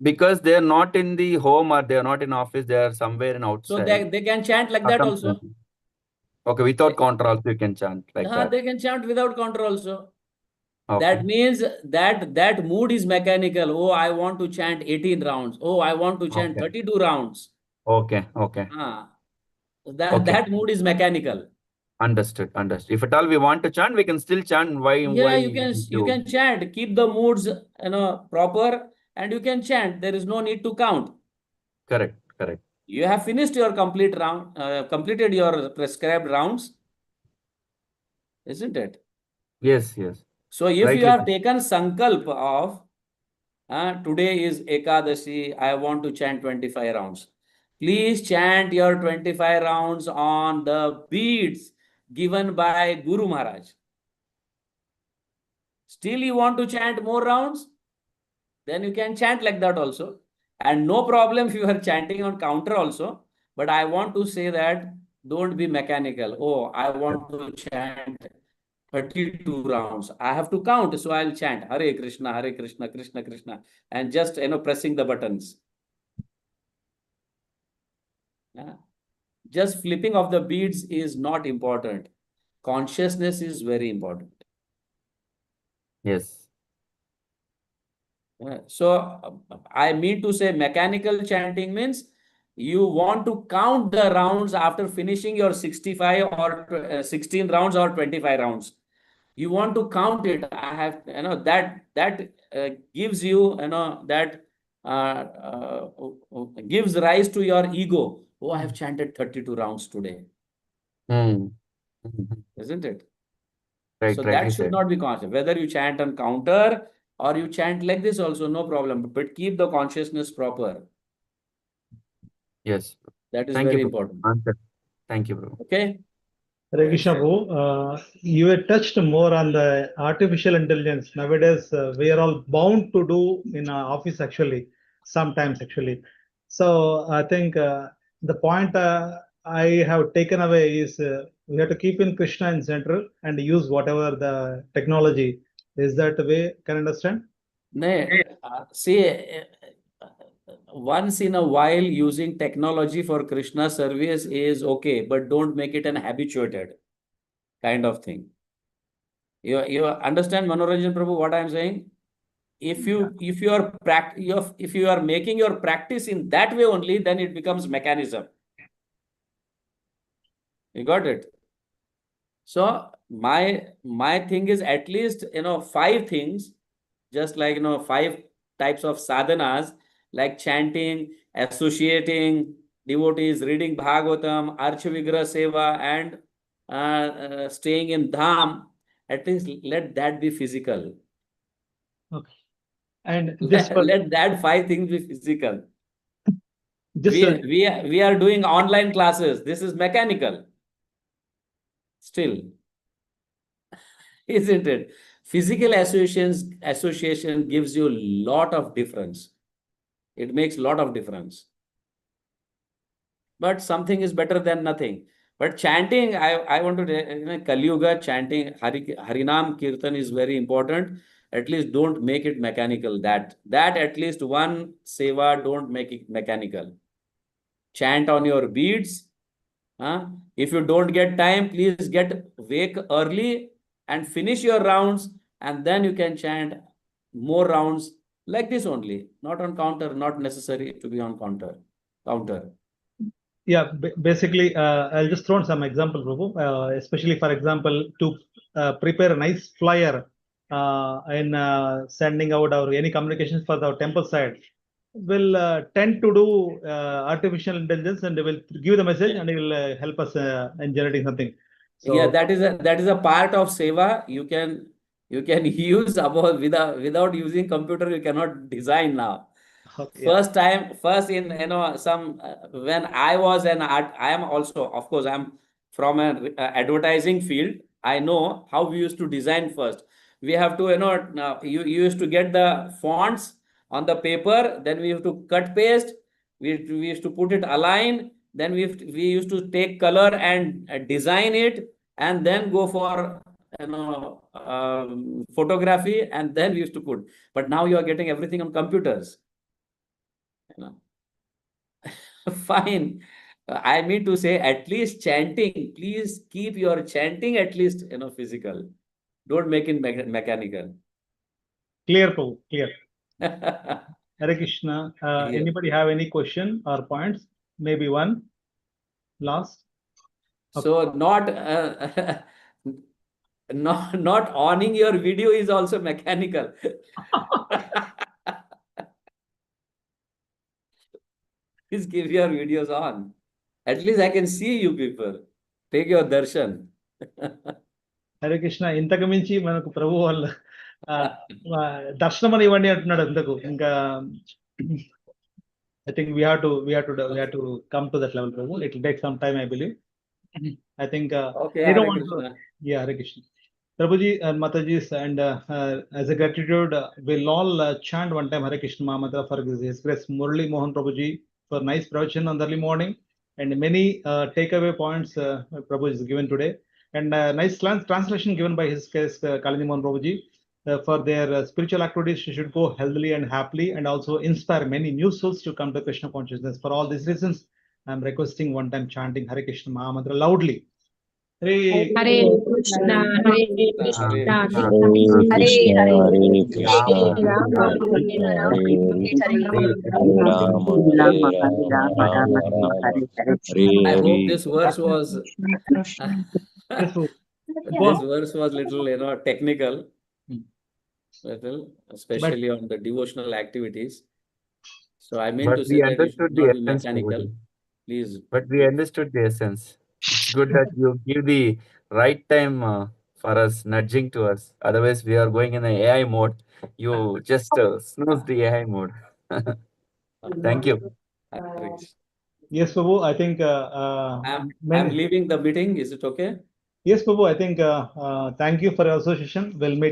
Because they are not in the home or they are not in office, they are somewhere in outside. So they can chant like that also. Okay, without counter also you can chant like that. They can chant without counter also. Okay. That means that mood is mechanical. Oh, I want to chant 18 rounds. Oh, I want to chant 32 rounds. Okay. Okay. That mood is mechanical. Understood. If at all we want to chant, we can still chant. Why You can chant. Keep the moods proper, and you can chant. There is no need to count. Correct. You have finished your completed your prescribed rounds, isn't it? Yes. So if you have taken sankalp of today is Ekadashi, I want to chant 25 rounds. Please chant your 25 rounds on the beats given by Guru Maharaj. Still you want to chant more rounds? Then you can chant like that also. And no problem if you are chanting on counter also. But I want to say that don't be mechanical. Oh, I want to chant 32 rounds. I have to count, so I'll chant Hare Krishna, Krishna Krishna, and just pressing the buttons. Just flipping of the beads is not important. Consciousness is very important. Yes. So I mean to say mechanical chanting means you want to count the rounds after finishing your 65 or 16 rounds or 25 rounds. You want to count it. I have, that gives you, that gives rise to your ego. Oh, I have chanted 32 rounds today. Isn't it? Right. So that should not be conscious. Whether you chant on counter or you chant like this also, no problem. But keep the consciousness proper. Yes. That is very important. Thank you, bro. Okay. Hare Krishna, bro. You had touched more on the artificial intelligence. Nowadays, we are all bound to do in our office actually, sometimes actually. So I think the point I have taken away is we have to keep in Krishna in central and use whatever the technology. Is that the way? Can I understand? See, once in a while using technology for Krishna service is okay, but don't make it an habituated kind of thing. You understand, Manoranjan Prabhu, what I'm saying? If you are making your practice in that way only, then it becomes mechanism. You got it? So my thing is at least 5 things, just like 5 types of sadhanas, like chanting, associating devotees, reading Bhagavatam, Archa Vigraha Seva, and staying in Dham. At least let that be physical. Okay. And just Let that 5 things be physical. just We are doing online classes. This is mechanical. Still, isn't it? Physical association gives you a lot of difference. It makes a lot of difference. But something is better than nothing. But chanting, I want to, Kali Yuga, chanting Harinam Kirtan is very important. At least don't make it mechanical. That at least one seva, don't make it mechanical. Chant on your beads. If you don't get time, please wake early and finish your rounds, and then you can chant more rounds like this only. Not on counter, not necessary to be on counter. Yeah, basically, I'll just throw in some example, Prabhu. Especially, for example, to prepare a nice flyer in sending out our any communications for the temple side, will tend to do artificial intelligence, and they will give the message and it will help us in generating something. So yeah, that is a part of seva. You can use without using computer. You cannot design now. okay, First in some when I was an art, I am also, of course, I'm from an advertising field. I know how we used to design first. We have to you used to get the fonts on the paper, then we have to cut paste. We used to put it align. Then we used to take color and design it, and then go for photography, and then we used to put. But now you are getting everything on computers. Fine. I mean to say, at least chanting, please keep your chanting at least physical. Don't make it mechanical. clear, Prabhu, clear. Hare Krishna. Yeah. Anybody have any question or points? Maybe one last. So not owning your video is also mechanical. Please keep your videos on. At least I can see you people. Take your darshan. Hare Krishna ఇంతకు మించి మనకు ప్రభు వాళ్ళ దర్శనం అని ఇవ్వండి అంటున్నాడు ఇంతకు ఇంకా I think we have to come to that level, Prabhu. It will take some time, I believe. I think Okay, I don't Hare want to. Krishna. Yeah, Hare Krishna. Prabhuji and Mataji's, and as a gratitude, we'll all chant one time Hare Krishna Mahamatra for His Grace Murali Mohan Prabhuji for nice presentation on the early morning, and many takeaway points Prabhu is given today, and nice translation given by His Grace Kalini Mohan Prabhuji. For their spiritual activities, she should go healthily and happily, and also inspire many new souls to come to Krishna consciousness. For all these reasons, I'm requesting one time chanting Hare Krishna Mahamantra loudly. Hare Krishna, Hare Krishna, Hare Hare Krishna, Hare Rama, Krishna, Hare Rama, Rama, Rama, Hare I Hare. hope this verse was Yes, Prabhu. this verse was little technical, little, especially on the devotional activities. So I mean But to we say that you should understood the not be essence, mechanical. Prabhuji. Please. But we understood the essence. It's good that you give the right time for us, nudging to us. Otherwise, we are going in the AI mode. You just snooze the AI mode. Thank you. Hare Krishna. Yes, Prabhu. I think I'm leaving the meeting. Is it okay? yes, Prabhu. I think thank you for your association. We'll meet.